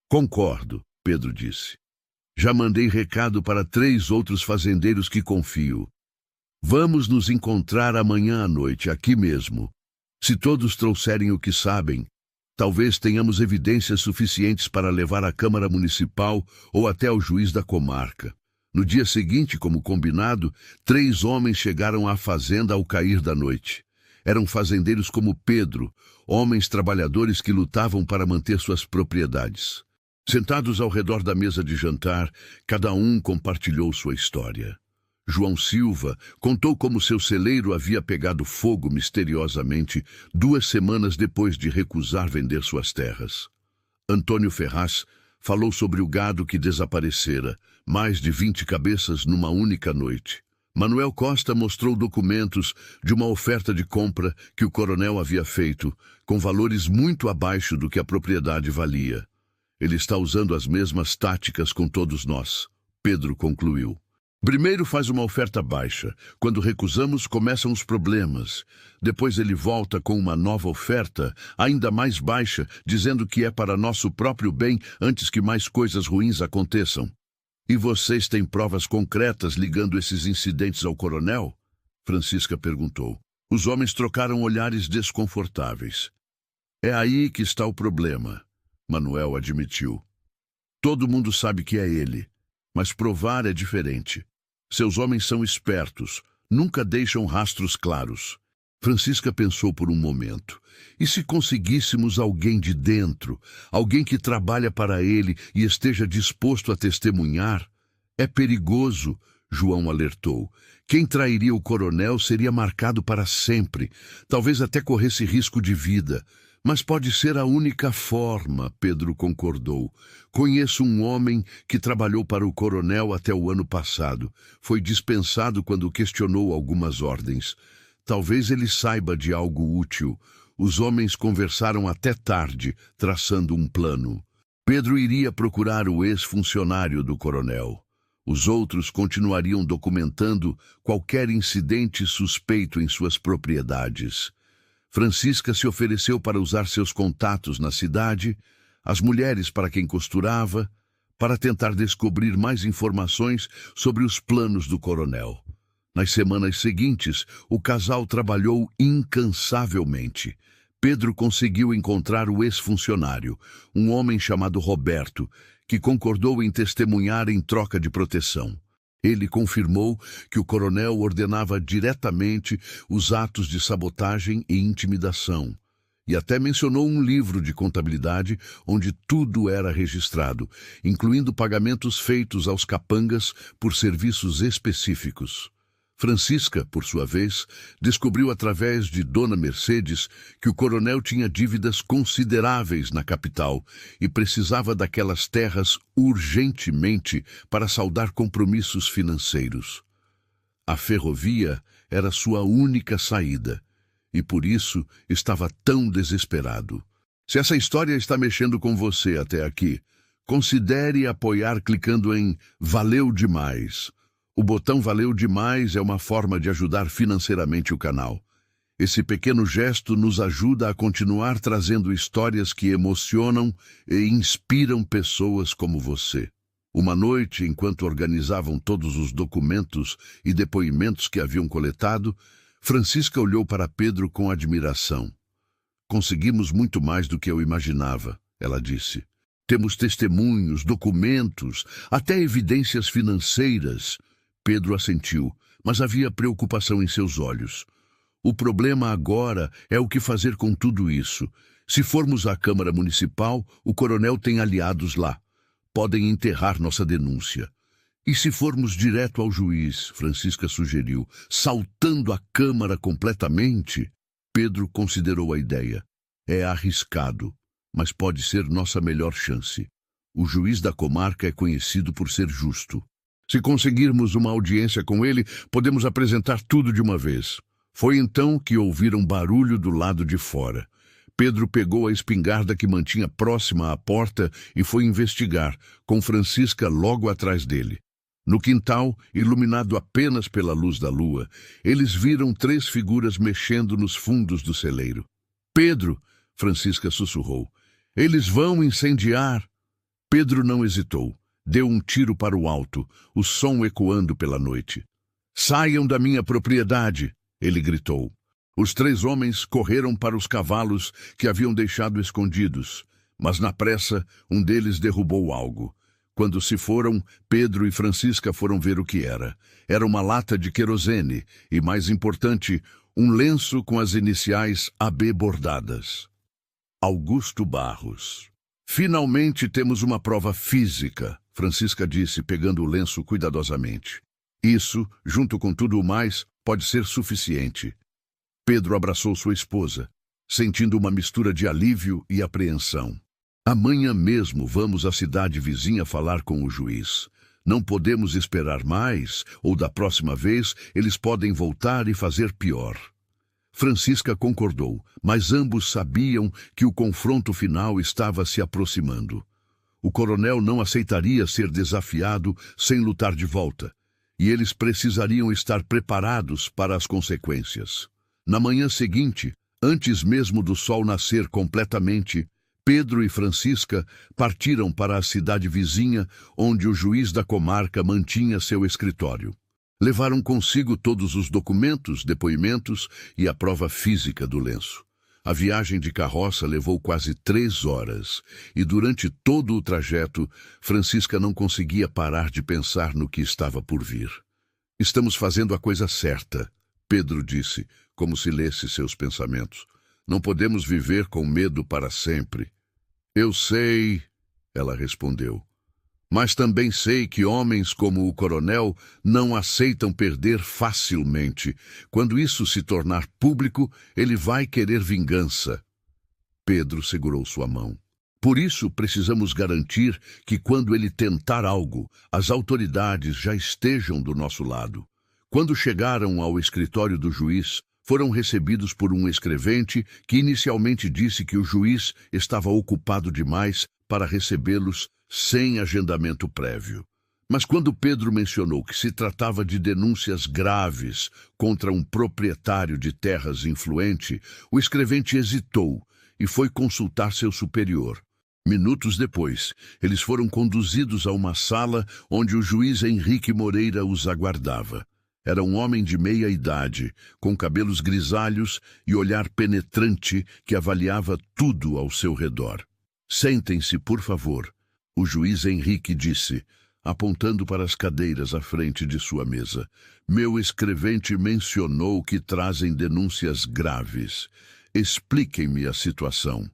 S1: Concordo, Pedro disse. Já mandei recado para 3 outros fazendeiros que confio. Vamos nos encontrar amanhã à noite, aqui mesmo. Se todos trouxerem o que sabem, talvez tenhamos evidências suficientes para levar à Câmara Municipal ou até ao juiz da comarca. No dia seguinte, como combinado, 3 homens chegaram à fazenda ao cair da noite. Eram fazendeiros como Pedro, homens trabalhadores que lutavam para manter suas propriedades. Sentados ao redor da mesa de jantar, cada um compartilhou sua história. João Silva contou como seu celeiro havia pegado fogo misteriosamente 2 semanas depois de recusar vender suas terras. Antônio Ferraz falou sobre o gado que desaparecera, mais de 20 cabeças numa única noite. Manuel Costa mostrou documentos de uma oferta de compra que o coronel havia feito, com valores muito abaixo do que a propriedade valia. Ele está usando as mesmas táticas com todos nós, Pedro concluiu. Primeiro faz uma oferta baixa. Quando recusamos, começam os problemas. Depois ele volta com uma nova oferta, ainda mais baixa, dizendo que é para nosso próprio bem antes que mais coisas ruins aconteçam. E vocês têm provas concretas ligando esses incidentes ao coronel? Francisca perguntou. Os homens trocaram olhares desconfortáveis. É aí que está o problema, Manuel admitiu. Todo mundo sabe que é ele, mas provar é diferente. Seus homens são espertos, nunca deixam rastros claros. Francisca pensou por um momento. E se conseguíssemos alguém de dentro, alguém que trabalha para ele e esteja disposto a testemunhar? É perigoso, João alertou. Quem trairia o coronel seria marcado para sempre, talvez até corresse risco de vida. Mas pode ser a única forma, Pedro concordou. Conheço um homem que trabalhou para o coronel até o ano passado. Foi dispensado quando questionou algumas ordens. Talvez ele saiba de algo útil. Os homens conversaram até tarde, traçando um plano. Pedro iria procurar o ex-funcionário do coronel. Os outros continuariam documentando qualquer incidente suspeito em suas propriedades. Francisca se ofereceu para usar seus contatos na cidade, as mulheres para quem costurava, para tentar descobrir mais informações sobre os planos do coronel. Nas semanas seguintes, o casal trabalhou incansavelmente. Pedro conseguiu encontrar o ex-funcionário, um homem chamado Roberto, que concordou em testemunhar em troca de proteção. Ele confirmou que o coronel ordenava diretamente os atos de sabotagem e intimidação, e até mencionou um livro de contabilidade onde tudo era registrado, incluindo pagamentos feitos aos capangas por serviços específicos. Francisca, por sua vez, descobriu através de Dona Mercedes que o coronel tinha dívidas consideráveis na capital e precisava daquelas terras urgentemente para saldar compromissos financeiros. A ferrovia era sua única saída e por isso estava tão desesperado. Se essa história está mexendo com você até aqui, considere apoiar clicando em Valeu Demais. O botão Valeu Demais é uma forma de ajudar financeiramente o canal. Esse pequeno gesto nos ajuda a continuar trazendo histórias que emocionam e inspiram pessoas como você. Uma noite, enquanto organizavam todos os documentos e depoimentos que haviam coletado, Francisca olhou para Pedro com admiração. Conseguimos muito mais do que eu imaginava, ela disse. Temos testemunhos, documentos, até evidências financeiras. Pedro assentiu, mas havia preocupação em seus olhos. O problema agora é o que fazer com tudo isso. Se formos à Câmara Municipal, o coronel tem aliados lá. Podem enterrar nossa denúncia. E se formos direto ao juiz, Francisca sugeriu, saltando a Câmara completamente? Pedro considerou a ideia. É arriscado, mas pode ser nossa melhor chance. O juiz da comarca é conhecido por ser justo. Se conseguirmos uma audiência com ele, podemos apresentar tudo de uma vez. Foi então que ouviram barulho do lado de fora. Pedro pegou a espingarda que mantinha próxima à porta e foi investigar, com Francisca logo atrás dele. No quintal, iluminado apenas pela luz da lua, eles viram 3 figuras mexendo nos fundos do celeiro. "Pedro!" Francisca sussurrou. "Eles vão incendiar!" Pedro não hesitou. Deu um tiro para o alto, o som ecoando pela noite. "Saiam da minha propriedade!" ele gritou. Os 3 homens correram para os cavalos que haviam deixado escondidos, mas na pressa um deles derrubou algo. Quando se foram, Pedro e Francisca foram ver o que era. Era uma lata de querosene e, mais importante, um lenço com as iniciais AB bordadas. Augusto Barros. "Finalmente temos uma prova física", Francisca disse, pegando o lenço cuidadosamente. "Isso, junto com tudo o mais, pode ser suficiente." Pedro abraçou sua esposa, sentindo uma mistura de alívio e apreensão. "Amanhã mesmo vamos à cidade vizinha falar com o juiz. Não podemos esperar mais, ou da próxima vez eles podem voltar e fazer pior." Francisca concordou, mas ambos sabiam que o confronto final estava se aproximando. O coronel não aceitaria ser desafiado sem lutar de volta, e eles precisariam estar preparados para as consequências. Na manhã seguinte, antes mesmo do sol nascer completamente, Pedro e Francisca partiram para a cidade vizinha, onde o juiz da comarca mantinha seu escritório. Levaram consigo todos os documentos, depoimentos e a prova física do lenço. A viagem de carroça levou quase 3 horas, e durante todo o trajeto, Francisca não conseguia parar de pensar no que estava por vir. "Estamos fazendo a coisa certa", Pedro disse, como se lesse seus pensamentos. "Não podemos viver com medo para sempre." "Eu sei", ela respondeu. "Mas também sei que homens como o coronel não aceitam perder facilmente. Quando isso se tornar público, ele vai querer vingança." Pedro segurou sua mão. "Por isso precisamos garantir que quando ele tentar algo, as autoridades já estejam do nosso lado." Quando chegaram ao escritório do juiz, foram recebidos por um escrevente que inicialmente disse que o juiz estava ocupado demais para recebê-los sem agendamento prévio. Mas quando Pedro mencionou que se tratava de denúncias graves contra um proprietário de terras influente, o escrevente hesitou e foi consultar seu superior. Minutos depois, eles foram conduzidos a uma sala onde o juiz Henrique Moreira os aguardava. Era um homem de meia idade, com cabelos grisalhos e olhar penetrante que avaliava tudo ao seu redor. "Sentem-se, por favor", o juiz Henrique disse, apontando para as cadeiras à frente de sua mesa. "Meu escrevente mencionou que trazem denúncias graves. Expliquem-me a situação."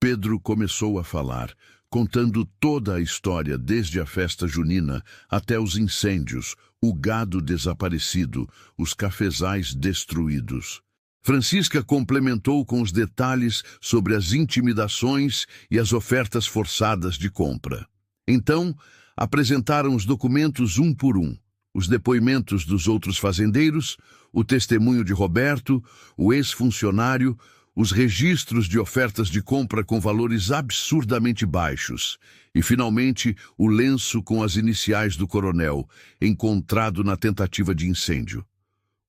S1: Pedro começou a falar, contando toda a história desde a festa junina até os incêndios, o gado desaparecido, os cafezais destruídos. Francisca complementou com os detalhes sobre as intimidações e as ofertas forçadas de compra. Então, apresentaram os documentos um por um, os depoimentos dos outros fazendeiros, o testemunho de Roberto, o ex-funcionário, os registros de ofertas de compra com valores absurdamente baixos e, finalmente, o lenço com as iniciais do coronel, encontrado na tentativa de incêndio.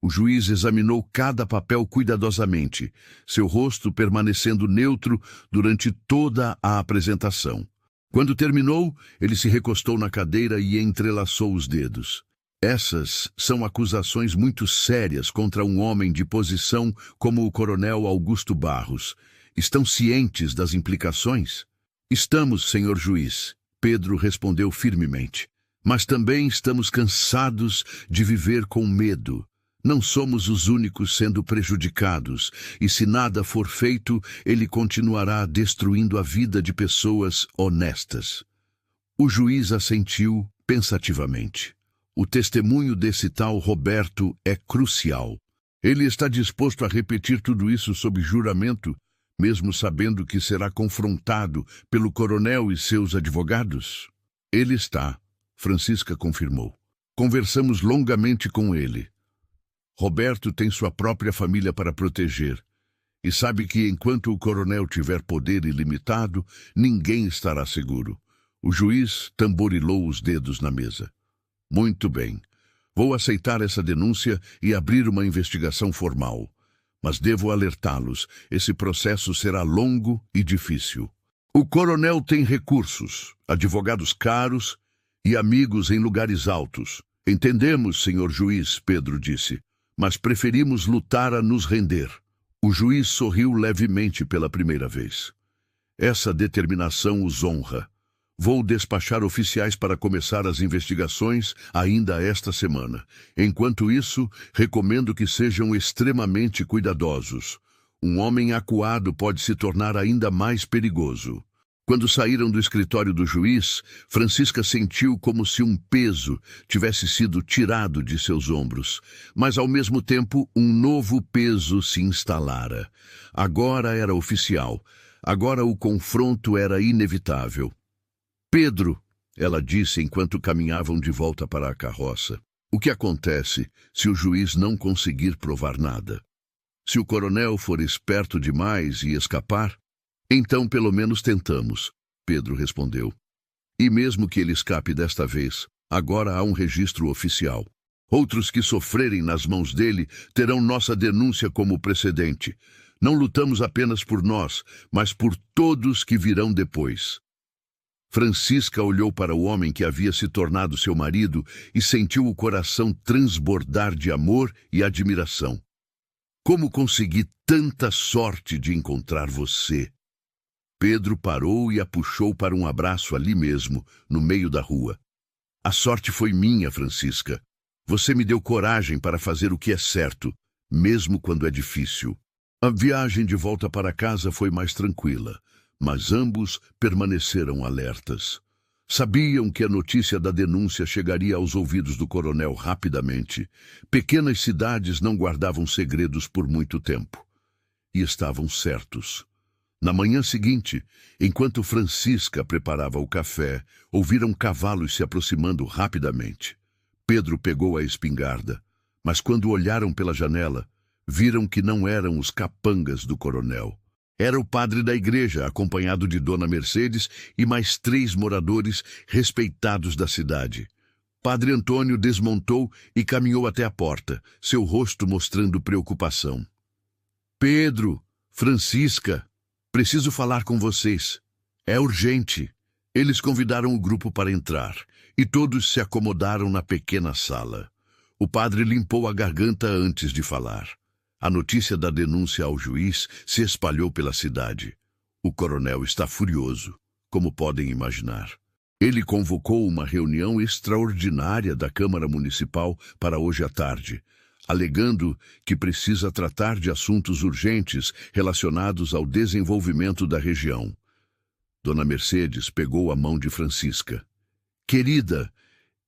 S1: O juiz examinou cada papel cuidadosamente, seu rosto permanecendo neutro durante toda a apresentação. Quando terminou, ele se recostou na cadeira e entrelaçou os dedos. "Essas são acusações muito sérias contra um homem de posição como o coronel Augusto Barros. Estão cientes das implicações?" "Estamos, senhor juiz", Pedro respondeu firmemente. "Mas também estamos cansados de viver com medo. Não somos os únicos sendo prejudicados, e se nada for feito, ele continuará destruindo a vida de pessoas honestas." O juiz assentiu pensativamente. "O testemunho desse tal Roberto é crucial. Ele está disposto a repetir tudo isso sob juramento, mesmo sabendo que será confrontado pelo coronel e seus advogados?" "Ele está", Francisca confirmou. "Conversamos longamente com ele. Roberto tem sua própria família para proteger. E sabe que enquanto o coronel tiver poder ilimitado, ninguém estará seguro. O juiz tamborilou os dedos na mesa. Muito bem. Vou aceitar essa denúncia e abrir uma investigação formal. Mas devo alertá-los, esse processo será longo e difícil. O coronel tem recursos, advogados caros e amigos em lugares altos. Entendemos, senhor juiz, Pedro disse, mas preferimos lutar a nos render. O juiz sorriu levemente pela primeira vez. Essa determinação os honra. Vou despachar oficiais para começar as investigações ainda esta semana. Enquanto isso, recomendo que sejam extremamente cuidadosos. Um homem acuado pode se tornar ainda mais perigoso. Quando saíram do escritório do juiz, Francisca sentiu como se um peso tivesse sido tirado de seus ombros, mas ao mesmo tempo um novo peso se instalara. Agora era oficial. Agora o confronto era inevitável. Pedro, ela disse enquanto caminhavam de volta para a carroça, o que acontece se o juiz não conseguir provar nada? Se o coronel for esperto demais e escapar? Então pelo menos tentamos, Pedro respondeu. E mesmo que ele escape desta vez, agora há um registro oficial. Outros que sofrerem nas mãos dele terão nossa denúncia como precedente. Não lutamos apenas por nós, mas por todos que virão depois. Francisca olhou para o homem que havia se tornado seu marido e sentiu o coração transbordar de amor e admiração. Como consegui tanta sorte de encontrar você? Pedro parou e a puxou para um abraço ali mesmo, no meio da rua. A sorte foi minha, Francisca. Você me deu coragem para fazer o que é certo, mesmo quando é difícil. A viagem de volta para casa foi mais tranquila. Mas ambos permaneceram alertas. Sabiam que a notícia da denúncia chegaria aos ouvidos do coronel rapidamente. Pequenas cidades não guardavam segredos por muito tempo. E estavam certos. Na manhã seguinte, enquanto Francisca preparava o café, ouviram cavalos se aproximando rapidamente. Pedro pegou a espingarda, mas quando olharam pela janela, viram que não eram os capangas do coronel. Era o padre da igreja, acompanhado de Dona Mercedes e mais 3 moradores respeitados da cidade. Padre Antônio desmontou e caminhou até a porta, seu rosto mostrando preocupação. Pedro, Francisca, preciso falar com vocês. É urgente. Eles convidaram o grupo para entrar, e todos se acomodaram na pequena sala. O padre limpou a garganta antes de falar. A notícia da denúncia ao juiz se espalhou pela cidade. O coronel está furioso, como podem imaginar. Ele convocou uma reunião extraordinária da Câmara Municipal para hoje à tarde, alegando que precisa tratar de assuntos urgentes relacionados ao desenvolvimento da região. Dona Mercedes pegou a mão de Francisca. Querida,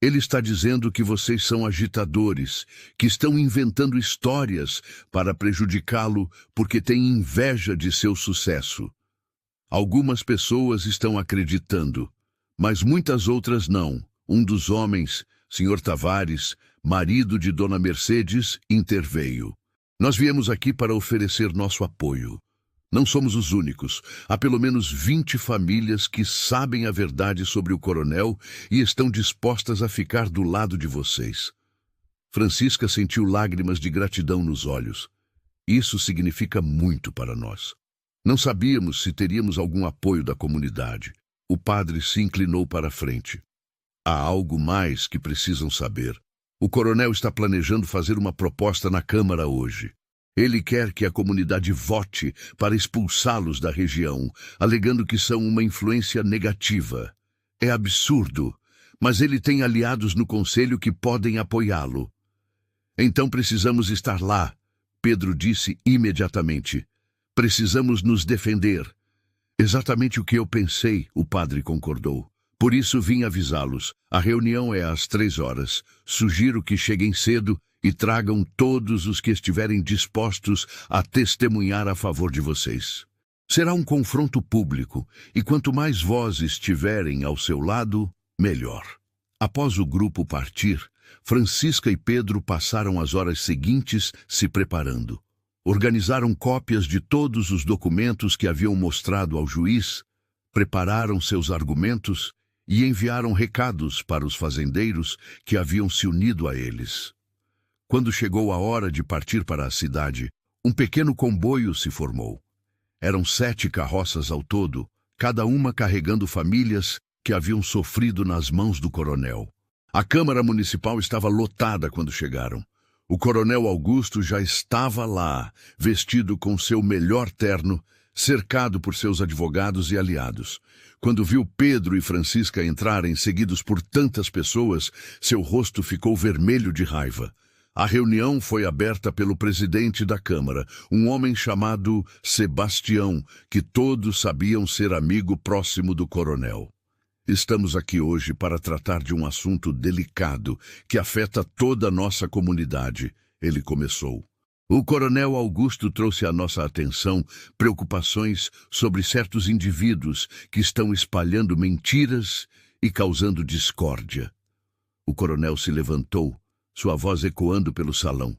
S1: ele está dizendo que vocês são agitadores, que estão inventando histórias para prejudicá-lo porque têm inveja de seu sucesso. Algumas pessoas estão acreditando, mas muitas outras não. Um dos homens, Sr. Tavares, marido de Dona Mercedes, interveio. Nós viemos aqui para oferecer nosso apoio. Não somos os únicos. Há pelo menos 20 famílias que sabem a verdade sobre o coronel e estão dispostas a ficar do lado de vocês. Francisca sentiu lágrimas de gratidão nos olhos. Isso significa muito para nós. Não sabíamos se teríamos algum apoio da comunidade. O padre se inclinou para a frente. Há algo mais que precisam saber. O coronel está planejando fazer uma proposta na Câmara hoje. Ele quer que a comunidade vote para expulsá-los da região, alegando que são uma influência negativa. É absurdo, mas ele tem aliados no conselho que podem apoiá-lo. Então precisamos estar lá, Pedro disse imediatamente. Precisamos nos defender. Exatamente o que eu pensei, o padre concordou. Por isso vim avisá-los. A reunião é às 3h. Sugiro que cheguem cedo e tragam todos os que estiverem dispostos a testemunhar a favor de vocês. Será um confronto público, e quanto mais vozes estiverem ao seu lado, melhor. Após o grupo partir, Francisca e Pedro passaram as horas seguintes se preparando. Organizaram cópias de todos os documentos que haviam mostrado ao juiz, prepararam seus argumentos e enviaram recados para os fazendeiros que haviam se unido a eles. Quando chegou a hora de partir para a cidade, um pequeno comboio se formou. Eram 7 carroças ao todo, cada uma carregando famílias que haviam sofrido nas mãos do coronel. A Câmara Municipal estava lotada quando chegaram. O coronel Augusto já estava lá, vestido com seu melhor terno, cercado por seus advogados e aliados. Quando viu Pedro e Francisca entrarem, seguidos por tantas pessoas, seu rosto ficou vermelho de raiva. A reunião foi aberta pelo presidente da Câmara, um homem chamado Sebastião, que todos sabiam ser amigo próximo do coronel. Estamos aqui hoje para tratar de um assunto delicado que afeta toda a nossa comunidade, ele começou. O coronel Augusto trouxe à nossa atenção preocupações sobre certos indivíduos que estão espalhando mentiras e causando discórdia. O coronel se levantou, sua voz ecoando pelo salão.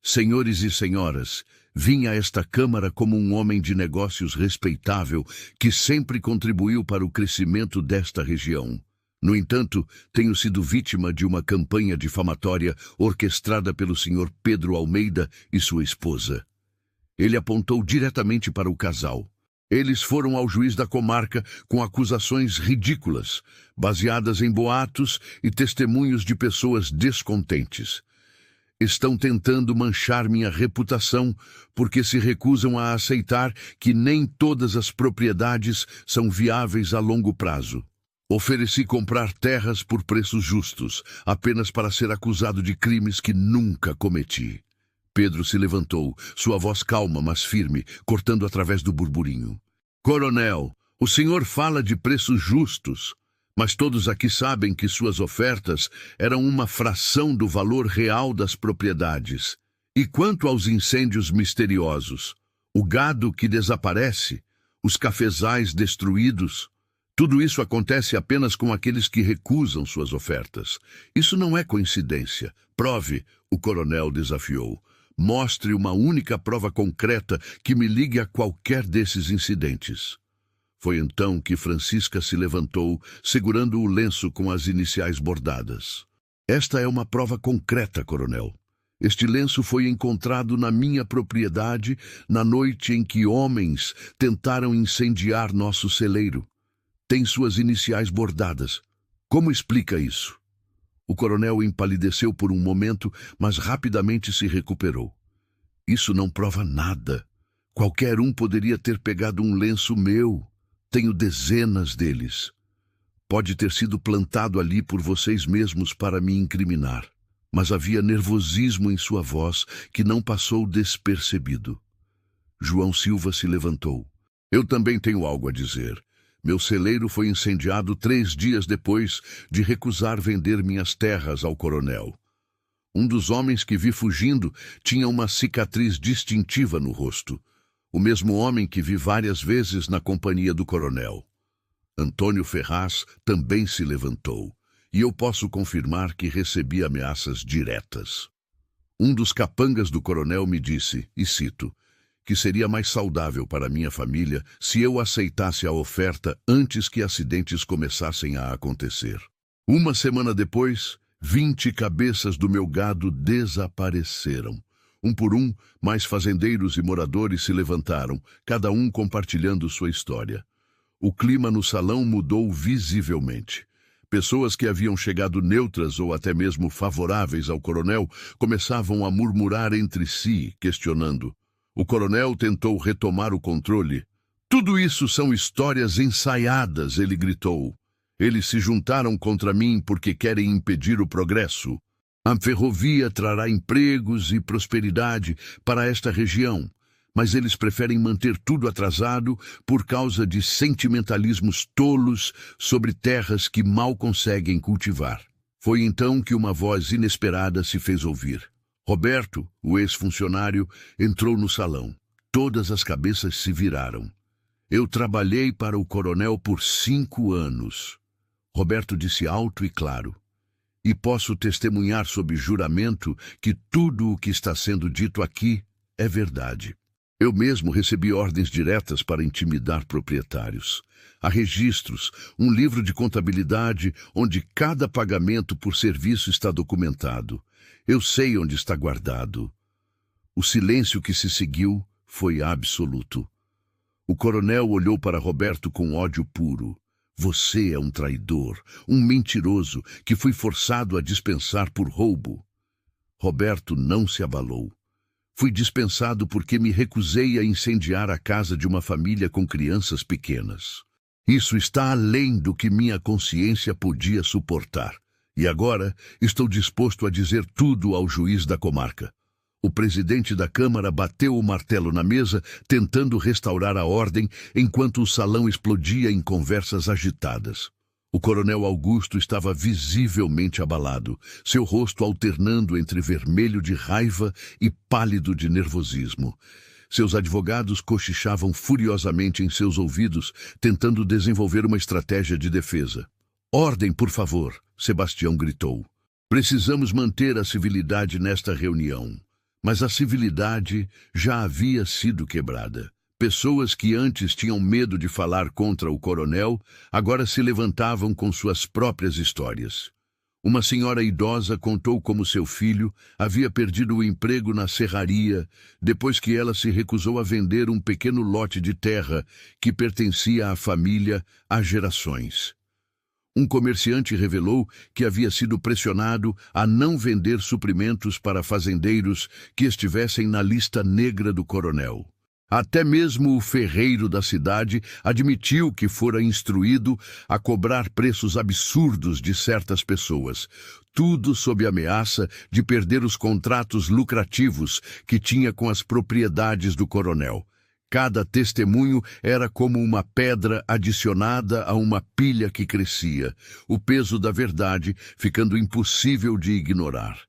S1: Senhores e senhoras, vim a esta Câmara como um homem de negócios respeitável que sempre contribuiu para o crescimento desta região. No entanto, tenho sido vítima de uma campanha difamatória orquestrada pelo Sr. Pedro Almeida e sua esposa. Ele apontou diretamente para o casal. Eles foram ao juiz da comarca com acusações ridículas, baseadas em boatos e testemunhos de pessoas descontentes. Estão tentando manchar minha reputação porque se recusam a aceitar que nem todas as propriedades são viáveis a longo prazo. Ofereci comprar terras por preços justos, apenas para ser acusado de crimes que nunca cometi. Pedro se levantou, sua voz calma, mas firme, cortando através do burburinho. Coronel, o senhor fala de preços justos, mas todos aqui sabem que suas ofertas eram uma fração do valor real das propriedades. E quanto aos incêndios misteriosos, o gado que desaparece, os cafezais destruídos, tudo isso acontece apenas com aqueles que recusam suas ofertas. Isso não é coincidência. Prove, o coronel desafiou. Mostre uma única prova concreta que me ligue a qualquer desses incidentes. Foi então que Francisca se levantou, segurando o lenço com as iniciais bordadas. Esta é uma prova concreta, coronel. Este lenço foi encontrado na minha propriedade na noite em que homens tentaram incendiar nosso celeiro. Tem suas iniciais bordadas. Como explica isso? O coronel empalideceu por um momento, mas rapidamente se recuperou. Isso não prova nada. Qualquer um poderia ter pegado um lenço meu. Tenho dezenas deles. Pode ter sido plantado ali por vocês mesmos para me incriminar. Mas havia nervosismo em sua voz que não passou despercebido. João Silva se levantou. Eu também tenho algo a dizer. Meu celeiro foi incendiado 3 dias depois de recusar vender minhas terras ao coronel. Um dos homens que vi fugindo tinha uma cicatriz distintiva no rosto. O mesmo homem que vi várias vezes na companhia do coronel. Antônio Ferraz também se levantou, e eu posso confirmar que recebi ameaças diretas. Um dos capangas do coronel me disse, e cito, que seria mais saudável para minha família se eu aceitasse a oferta antes que acidentes começassem a acontecer. Uma semana depois, 20 cabeças do meu gado desapareceram. Um por um, mais fazendeiros e moradores se levantaram, cada um compartilhando sua história. O clima no salão mudou visivelmente. Pessoas que haviam chegado neutras ou até mesmo favoráveis ao coronel começavam a murmurar entre si, questionando. O coronel tentou retomar o controle. Tudo isso são histórias ensaiadas, ele gritou. Eles se juntaram contra mim porque querem impedir o progresso. A ferrovia trará empregos e prosperidade para esta região, mas eles preferem manter tudo atrasado por causa de sentimentalismos tolos sobre terras que mal conseguem cultivar. Foi então que uma voz inesperada se fez ouvir. Roberto, o ex-funcionário, entrou no salão. Todas as cabeças se viraram. Eu trabalhei para o coronel por 5 anos. Roberto disse alto e claro. E posso testemunhar sob juramento que tudo o que está sendo dito aqui é verdade. Eu mesmo recebi ordens diretas para intimidar proprietários. Há registros, um livro de contabilidade onde cada pagamento por serviço está documentado. Eu sei onde está guardado. O silêncio que se seguiu foi absoluto. O coronel olhou para Roberto com ódio puro. Você é um traidor, um mentiroso que foi forçado a dispensar por roubo. Roberto não se abalou. Fui dispensado porque me recusei a incendiar a casa de uma família com crianças pequenas. Isso está além do que minha consciência podia suportar. E agora estou disposto a dizer tudo ao juiz da comarca. O presidente da Câmara bateu o martelo na mesa, tentando restaurar a ordem, enquanto o salão explodia em conversas agitadas. O coronel Augusto estava visivelmente abalado, seu rosto alternando entre vermelho de raiva e pálido de nervosismo. Seus advogados cochichavam furiosamente em seus ouvidos, tentando desenvolver uma estratégia de defesa. "Ordem, por favor", Sebastião gritou. "Precisamos manter a civilidade nesta reunião." Mas a civilidade já havia sido quebrada. Pessoas que antes tinham medo de falar contra o coronel, agora se levantavam com suas próprias histórias. Uma senhora idosa contou como seu filho havia perdido o emprego na serraria depois que ela se recusou a vender um pequeno lote de terra que pertencia à família há gerações. Um comerciante revelou que havia sido pressionado a não vender suprimentos para fazendeiros que estivessem na lista negra do coronel. Até mesmo o ferreiro da cidade admitiu que fora instruído a cobrar preços absurdos de certas pessoas, tudo sob ameaça de perder os contratos lucrativos que tinha com as propriedades do coronel. Cada testemunho era como uma pedra adicionada a uma pilha que crescia, o peso da verdade ficando impossível de ignorar.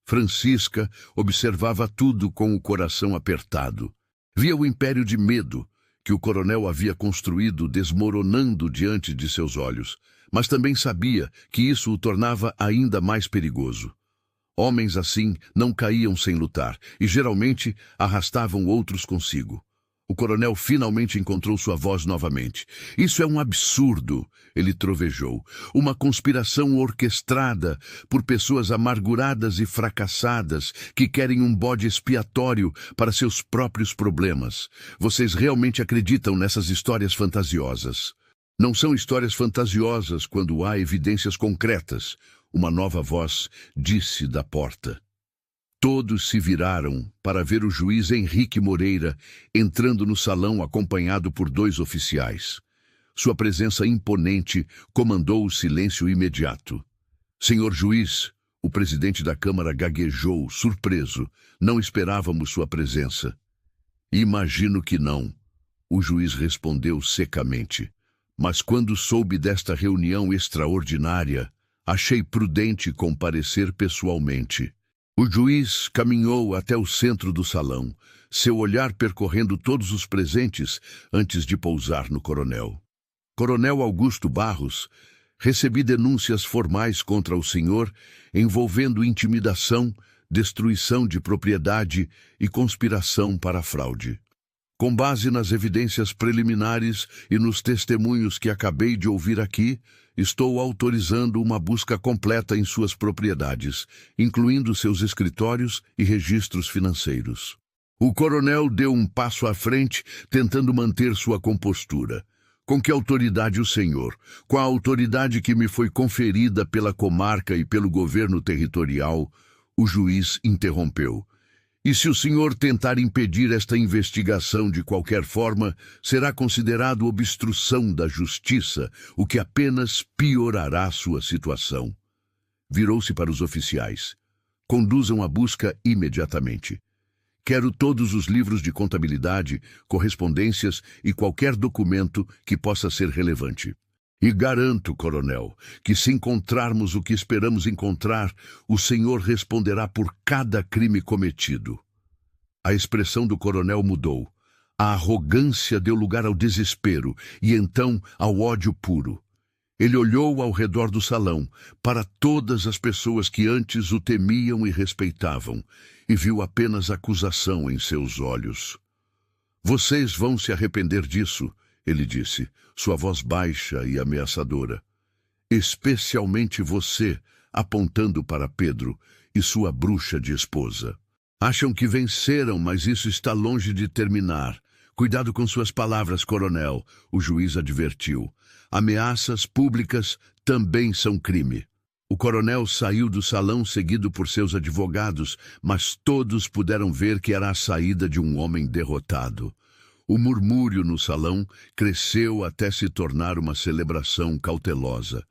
S1: Francisca observava tudo com o coração apertado. Via o império de medo que o coronel havia construído desmoronando diante de seus olhos, mas também sabia que isso o tornava ainda mais perigoso. Homens assim não caíam sem lutar e geralmente arrastavam outros consigo. O coronel finalmente encontrou sua voz novamente. "Isso é um absurdo", ele trovejou. "Uma conspiração orquestrada por pessoas amarguradas e fracassadas que querem um bode expiatório para seus próprios problemas. Vocês realmente acreditam nessas histórias fantasiosas?" "Não são histórias fantasiosas quando há evidências concretas", uma nova voz disse da porta. Todos se viraram para ver o juiz Henrique Moreira entrando no salão acompanhado por 2 oficiais. Sua presença imponente comandou o silêncio imediato. "Senhor juiz", o presidente da Câmara gaguejou, surpreso. "Não esperávamos sua presença." "Imagino que não", o juiz respondeu secamente. "Mas quando soube desta reunião extraordinária, achei prudente comparecer pessoalmente." O juiz caminhou até o centro do salão, seu olhar percorrendo todos os presentes antes de pousar no coronel. "Coronel Augusto Barros, recebi denúncias formais contra o senhor envolvendo intimidação, destruição de propriedade e conspiração para a fraude. Com base nas evidências preliminares e nos testemunhos que acabei de ouvir aqui, estou autorizando uma busca completa em suas propriedades, incluindo seus escritórios e registros financeiros." O coronel deu um passo à frente, tentando manter sua compostura. "Com que autoridade o senhor? Com a autoridade que me foi conferida pela comarca e pelo governo territorial?" O juiz interrompeu. "E se o senhor tentar impedir esta investigação de qualquer forma, será considerado obstrução da justiça, o que apenas piorará sua situação." Virou-se para os oficiais. "Conduzam a busca imediatamente. Quero todos os livros de contabilidade, correspondências e qualquer documento que possa ser relevante. E garanto, coronel, que se encontrarmos o que esperamos encontrar, o senhor responderá por cada crime cometido." A expressão do coronel mudou. A arrogância deu lugar ao desespero e então ao ódio puro. Ele olhou ao redor do salão, para todas as pessoas que antes o temiam e respeitavam, e viu apenas acusação em seus olhos. Vocês vão se arrepender disso, ele disse, sua voz baixa e ameaçadora. Especialmente você, apontando para Pedro e sua bruxa de esposa. Acham que venceram, mas isso está longe de terminar. Cuidado com suas palavras, coronel, o juiz advertiu. Ameaças públicas também são crime. O coronel saiu do salão seguido por seus advogados, mas todos puderam ver que era a saída de um homem derrotado. O murmúrio no salão cresceu até se tornar uma celebração cautelosa.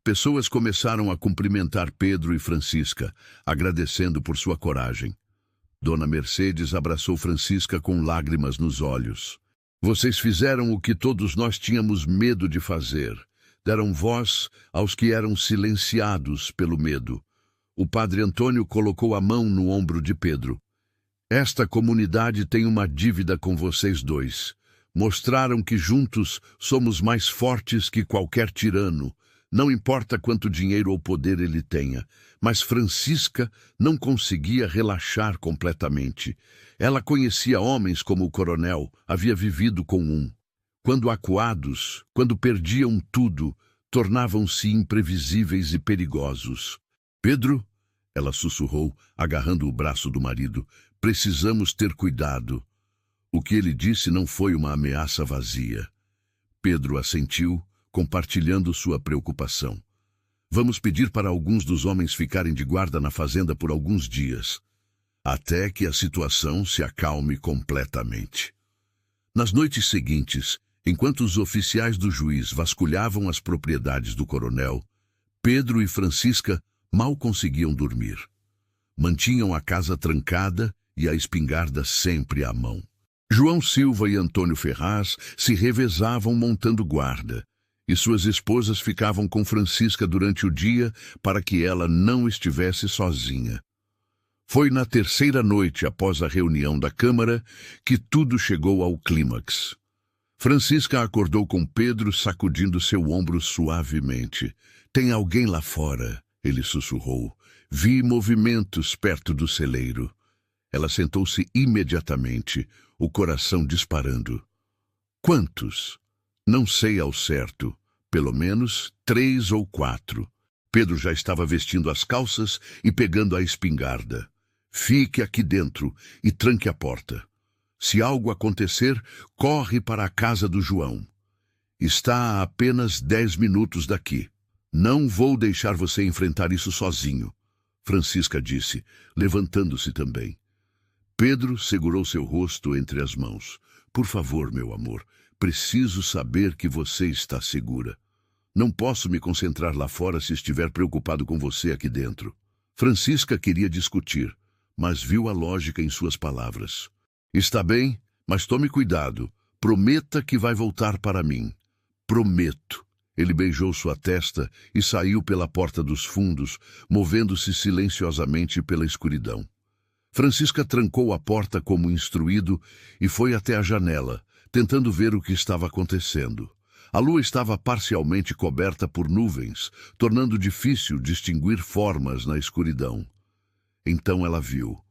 S1: Pessoas começaram a cumprimentar Pedro e Francisca, agradecendo por sua coragem. Dona Mercedes abraçou Francisca com lágrimas nos olhos. Vocês fizeram o que todos nós tínhamos medo de fazer. Deram voz aos que eram silenciados pelo medo. O padre Antônio colocou a mão no ombro de Pedro. Esta comunidade tem uma dívida com vocês dois. Mostraram que juntos somos mais fortes que qualquer tirano. Não importa quanto dinheiro ou poder ele tenha, mas Francisca não conseguia relaxar completamente. Ela conhecia homens como o coronel, havia vivido com um. Quando acuados, quando perdiam tudo, tornavam-se imprevisíveis e perigosos. Pedro, ela sussurrou, agarrando o braço do marido, precisamos ter cuidado. O que ele disse não foi uma ameaça vazia. Pedro assentiu, compartilhando sua preocupação. Vamos pedir para alguns dos homens ficarem de guarda na fazenda por alguns dias, até que a situação se acalme completamente. Nas noites seguintes, enquanto os oficiais do juiz vasculhavam as propriedades do coronel, Pedro e Francisca mal conseguiam dormir. Mantinham a casa trancada e a espingarda sempre à mão. João Silva e Antônio Ferraz se revezavam montando guarda, e suas esposas ficavam com Francisca durante o dia para que ela não estivesse sozinha. Foi na terceira noite após a reunião da Câmara que tudo chegou ao clímax. Francisca acordou com Pedro sacudindo seu ombro suavemente. Tem alguém lá fora, ele sussurrou. Vi movimentos perto do celeiro. Ela sentou-se imediatamente, o coração disparando. Quantos? Não sei ao certo. Pelo menos 3 ou 4. Pedro já estava vestindo as calças e pegando a espingarda. Fique aqui dentro e tranque a porta. Se algo acontecer, corre para a casa do João. Está a apenas 10 minutos daqui. Não vou deixar você enfrentar isso sozinho, Francisca disse, levantando-se também. Pedro segurou seu rosto entre as mãos. Por favor, meu amor, preciso saber que você está segura. Não posso me concentrar lá fora se estiver preocupado com você aqui dentro. Francisca queria discutir, mas viu a lógica em suas palavras. Está bem, mas tome cuidado. Prometa que vai voltar para mim. Prometo. Ele beijou sua testa e saiu pela porta dos fundos, movendo-se silenciosamente pela escuridão. Francisca trancou a porta como instruído e foi até a janela, tentando ver o que estava acontecendo. A lua estava parcialmente coberta por nuvens, tornando difícil distinguir formas na escuridão. Então ela viu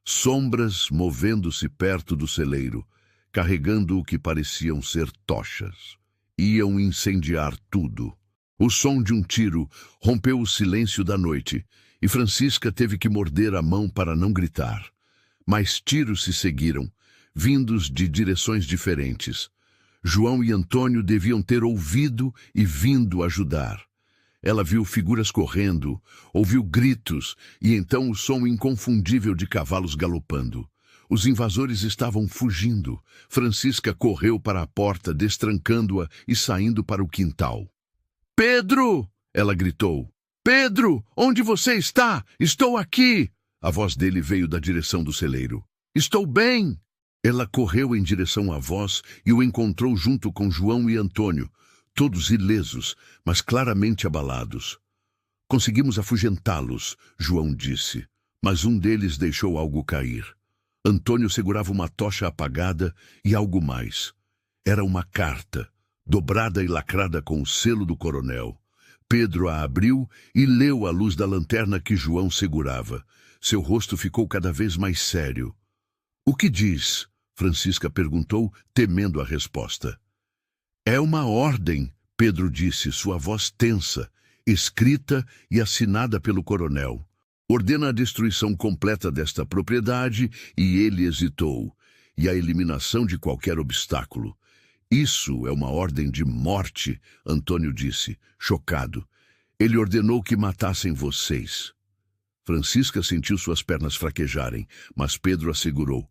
S1: sombras movendo-se perto do celeiro, carregando o que pareciam ser tochas. Iam incendiar tudo. O som de um tiro rompeu o silêncio da noite, e Francisca teve que morder a mão para não gritar. Mas tiros se seguiram, vindos de direções diferentes. João e Antônio deviam ter ouvido e vindo ajudar. Ela viu figuras correndo, ouviu gritos e então o som inconfundível de cavalos galopando. Os invasores estavam fugindo. Francisca correu para a porta, destrancando-a e saindo para o quintal. "Pedro!" ela gritou. "Pedro, onde você está? Estou aqui!" A voz dele veio da direção do celeiro. "Estou bem!" Ela correu em direção à voz e o encontrou junto com João e Antônio, todos ilesos, mas claramente abalados. "Conseguimos afugentá-los", João disse, mas um deles deixou algo cair. Antônio segurava uma tocha apagada e algo mais. Era uma carta, dobrada e lacrada com o selo do coronel. Pedro a abriu e leu à luz da lanterna que João segurava. Seu rosto ficou cada vez mais sério. "O que diz?" Francisca perguntou, temendo a resposta. "É uma ordem", Pedro disse, sua voz tensa, escrita e assinada pelo coronel. "Ordena a destruição completa desta propriedade", e ele hesitou, "e a eliminação de qualquer obstáculo." "Isso é uma ordem de morte", Antônio disse, chocado. "Ele ordenou que matassem vocês." Francisca sentiu suas pernas fraquejarem, mas Pedro assegurou.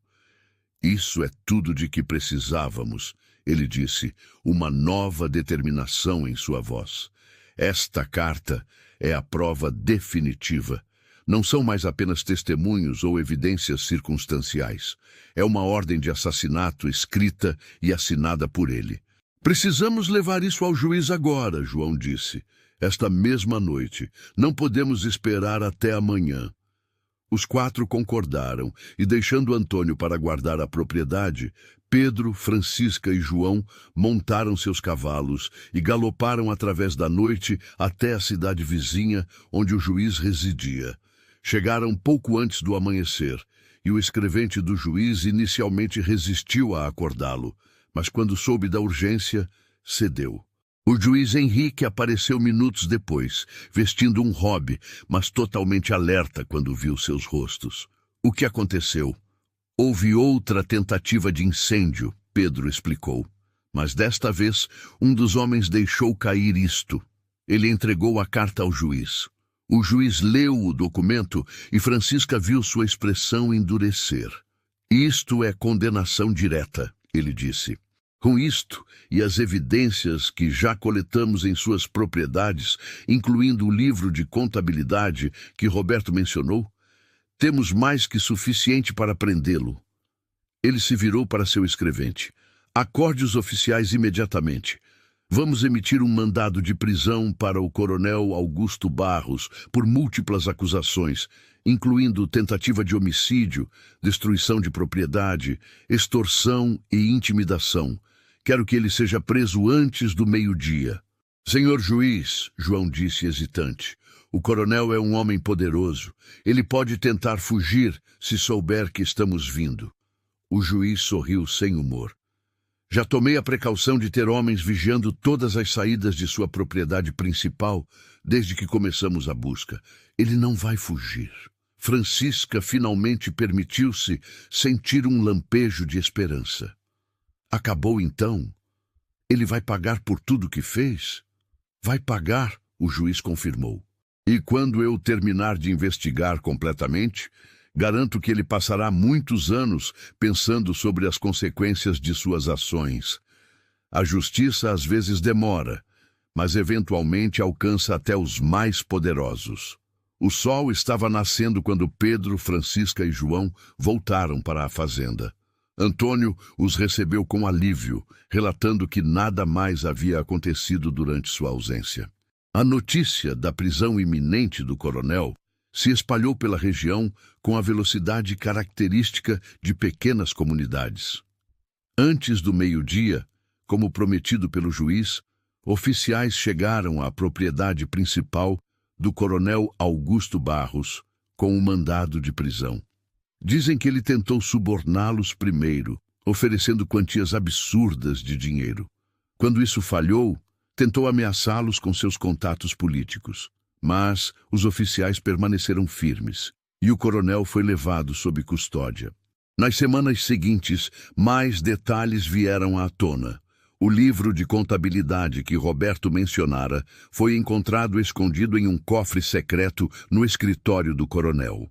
S1: "Isso é tudo de que precisávamos", ele disse, uma nova determinação em sua voz. "Esta carta é a prova definitiva. Não são mais apenas testemunhos ou evidências circunstanciais. É uma ordem de assassinato escrita e assinada por ele." "Precisamos levar isso ao juiz agora", João disse. "Esta mesma noite. Não podemos esperar até amanhã." Os 4 concordaram, e deixando Antônio para guardar a propriedade, Pedro, Francisca e João montaram seus cavalos e galoparam através da noite até a cidade vizinha, onde o juiz residia. Chegaram pouco antes do amanhecer, e o escrevente do juiz inicialmente resistiu a acordá-lo, mas quando soube da urgência, cedeu. O juiz Henrique apareceu minutos depois, vestindo um robe, mas totalmente alerta quando viu seus rostos. "O que aconteceu?" "Houve outra tentativa de incêndio", Pedro explicou. "Mas desta vez, um dos homens deixou cair isto." Ele entregou a carta ao juiz. O juiz leu o documento e Francisca viu sua expressão endurecer. "Isto é condenação direta", ele disse. "Com isto e as evidências que já coletamos em suas propriedades, incluindo o livro de contabilidade que Roberto mencionou, temos mais que suficiente para prendê-lo." Ele se virou para seu escrevente. "Acorde os oficiais imediatamente. Vamos emitir um mandado de prisão para o coronel Augusto Barros por múltiplas acusações, incluindo tentativa de homicídio, destruição de propriedade, extorsão e intimidação. Quero que ele seja preso antes do meio-dia." "Senhor juiz", João disse hesitante, "o coronel é um homem poderoso. Ele pode tentar fugir se souber que estamos vindo." O juiz sorriu sem humor. "Já tomei a precaução de ter homens vigiando todas as saídas de sua propriedade principal desde que começamos a busca. Ele não vai fugir." Francisca finalmente permitiu-se sentir um lampejo de esperança. "Acabou então? Ele vai pagar por tudo que fez?" "Vai pagar", o juiz confirmou. "E quando eu terminar de investigar completamente, garanto que ele passará muitos anos pensando sobre as consequências de suas ações. A justiça às vezes demora, mas eventualmente alcança até os mais poderosos." O sol estava nascendo quando Pedro, Francisca e João voltaram para a fazenda. Antônio os recebeu com alívio, relatando que nada mais havia acontecido durante sua ausência. A notícia da prisão iminente do coronel se espalhou pela região com a velocidade característica de pequenas comunidades. Antes do meio-dia, como prometido pelo juiz, oficiais chegaram à propriedade principal do coronel Augusto Barros com o mandado de prisão. Dizem que ele tentou suborná-los primeiro, oferecendo quantias absurdas de dinheiro. Quando isso falhou, tentou ameaçá-los com seus contatos políticos. Mas os oficiais permaneceram firmes, e o coronel foi levado sob custódia. Nas semanas seguintes, mais detalhes vieram à tona. O livro de contabilidade que Roberto mencionara foi encontrado escondido em um cofre secreto no escritório do coronel.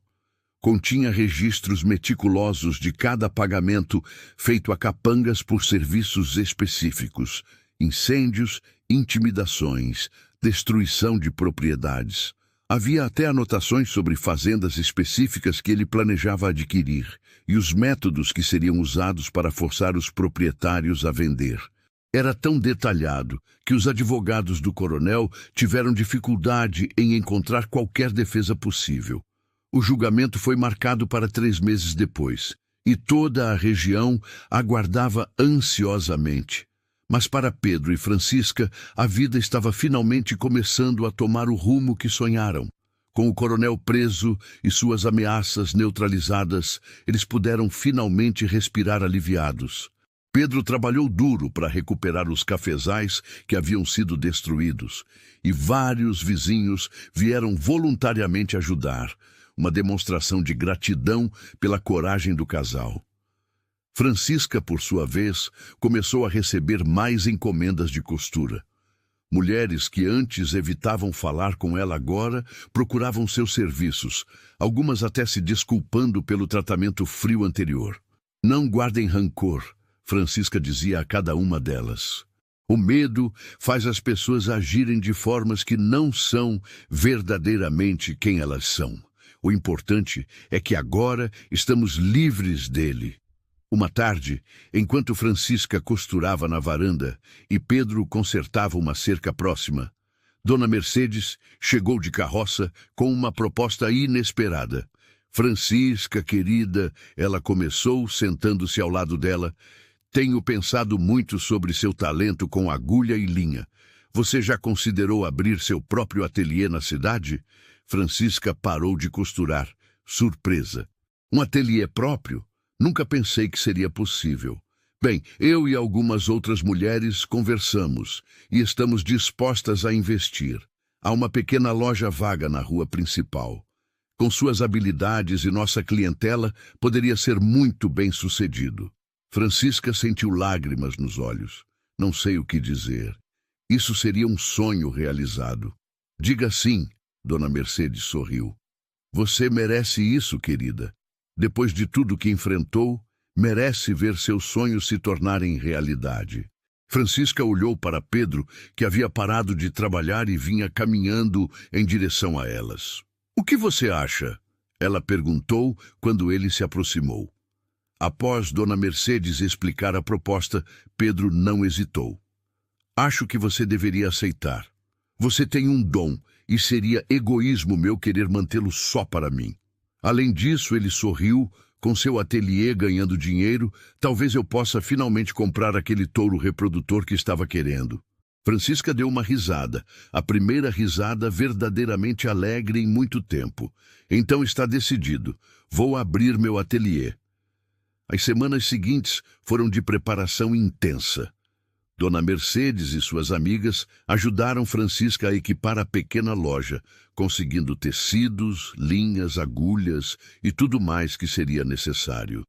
S1: Continha registros meticulosos de cada pagamento feito a capangas por serviços específicos, incêndios, intimidações, destruição de propriedades. Havia até anotações sobre fazendas específicas que ele planejava adquirir e os métodos que seriam usados para forçar os proprietários a vender. Era tão detalhado que os advogados do coronel tiveram dificuldade em encontrar qualquer defesa possível. O julgamento foi marcado para 3 meses depois, e toda a região aguardava ansiosamente. Mas para Pedro e Francisca, a vida estava finalmente começando a tomar o rumo que sonharam. Com o coronel preso e suas ameaças neutralizadas, eles puderam finalmente respirar aliviados. Pedro trabalhou duro para recuperar os cafezais que haviam sido destruídos, e vários vizinhos vieram voluntariamente ajudar, uma demonstração de gratidão pela coragem do casal. Francisca, por sua vez, começou a receber mais encomendas de costura. Mulheres que antes evitavam falar com ela agora procuravam seus serviços, algumas até se desculpando pelo tratamento frio anterior. Não guardem rancor, Francisca dizia a cada uma delas. O medo faz as pessoas agirem de formas que não são verdadeiramente quem elas são. O importante é que agora estamos livres dele. Uma tarde, enquanto Francisca costurava na varanda e Pedro consertava uma cerca próxima, Dona Mercedes chegou de carroça com uma proposta inesperada. Francisca, querida, ela começou, sentando-se ao lado dela, tenho pensado muito sobre seu talento com agulha e linha. Você já considerou abrir seu próprio ateliê na cidade? Francisca parou de costurar, surpresa. Um ateliê próprio? Nunca pensei que seria possível. Bem, eu e algumas outras mulheres conversamos e estamos dispostas a investir. Há uma pequena loja vaga na rua principal. Com suas habilidades e nossa clientela, poderia ser muito bem-sucedido. Francisca sentiu lágrimas nos olhos. Não sei o que dizer. Isso seria um sonho realizado. Diga sim, Dona Mercedes sorriu. Você merece isso, querida. Depois de tudo que enfrentou, merece ver seus sonhos se tornarem realidade. Francisca olhou para Pedro, que havia parado de trabalhar e vinha caminhando em direção a elas. O que você acha? Ela perguntou quando ele se aproximou. Após Dona Mercedes explicar a proposta, Pedro não hesitou. Acho que você deveria aceitar. Você tem um dom e seria egoísmo meu querer mantê-lo só para mim. Além disso, ele sorriu, com seu ateliê ganhando dinheiro, talvez eu possa finalmente comprar aquele touro reprodutor que estava querendo. Francisca deu uma risada, a primeira risada verdadeiramente alegre em muito tempo. Então está decidido, vou abrir meu ateliê. As semanas seguintes foram de preparação intensa. Dona Mercedes e suas amigas ajudaram Francisca a equipar a pequena loja, conseguindo tecidos, linhas, agulhas e tudo mais que seria necessário.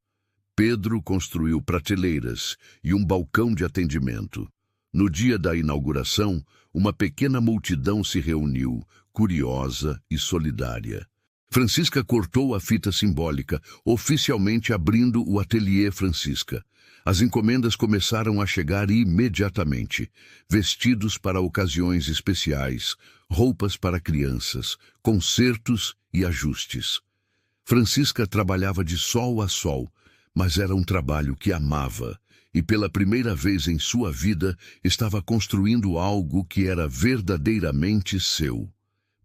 S1: Pedro construiu prateleiras e um balcão de atendimento. No dia da inauguração, uma pequena multidão se reuniu, curiosa e solidária. Francisca cortou a fita simbólica, oficialmente abrindo o ateliê Francisca. As encomendas começaram a chegar imediatamente. Vestidos para ocasiões especiais, roupas para crianças, consertos e ajustes. Francisca trabalhava de sol a sol, mas era um trabalho que amava, e pela primeira vez em sua vida estava construindo algo que era verdadeiramente seu.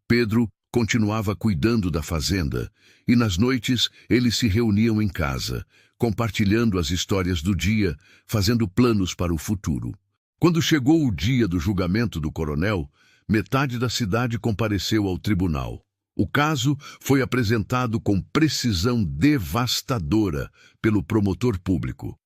S1: Pedro continuava cuidando da fazenda, e nas noites eles se reuniam em casa, compartilhando as histórias do dia, fazendo planos para o futuro. Quando chegou o dia do julgamento do coronel, metade da cidade compareceu ao tribunal. O caso foi apresentado com precisão devastadora pelo promotor público.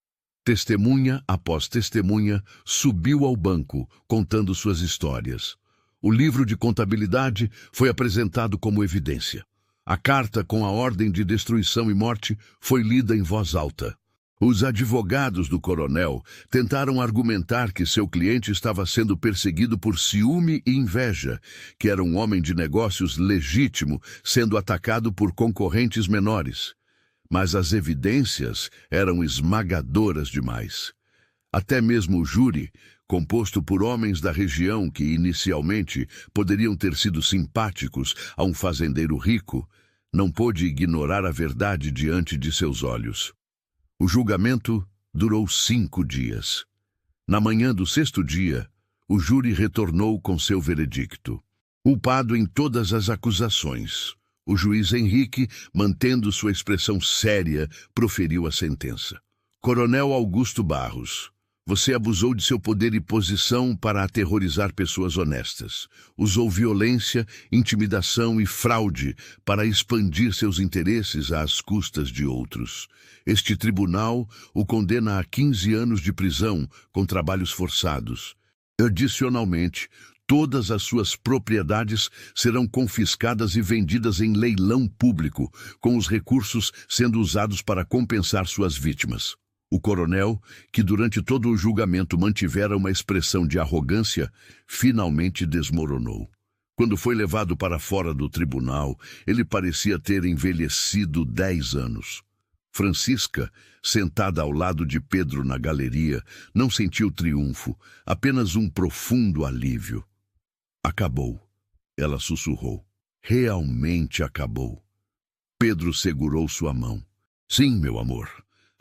S1: Testemunha após testemunha subiu ao banco, contando suas histórias. O livro de contabilidade foi apresentado como evidência. A carta com a ordem de destruição e morte foi lida em voz alta. Os advogados do coronel tentaram argumentar que seu cliente estava sendo perseguido por ciúme e inveja, que era um homem de negócios legítimo sendo atacado por concorrentes menores. Mas as evidências eram esmagadoras demais. Até mesmo o júri, composto por homens da região que inicialmente poderiam ter sido simpáticos a um fazendeiro rico, não pôde ignorar a verdade diante de seus olhos. O julgamento durou 5 dias. Na manhã do 6º dia, o júri retornou com seu veredicto. Culpado em todas as acusações, o juiz Henrique, mantendo sua expressão séria, proferiu a sentença. Coronel Augusto Barros, Você abusou de seu poder e posição para aterrorizar pessoas honestas. Usou violência, intimidação e fraude para expandir seus interesses às custas de outros. Este tribunal o condena a 15 anos de prisão com trabalhos forçados. Adicionalmente, todas as suas propriedades serão confiscadas e vendidas em leilão público, com os recursos sendo usados para compensar suas vítimas. O coronel, que durante todo o julgamento mantivera uma expressão de arrogância, finalmente desmoronou. Quando foi levado para fora do tribunal, ele parecia ter envelhecido 10 anos. Francisca, sentada ao lado de Pedro na galeria, não sentiu triunfo, apenas um profundo alívio. Acabou, ela sussurrou. Realmente acabou. Pedro segurou sua mão. Sim, meu amor.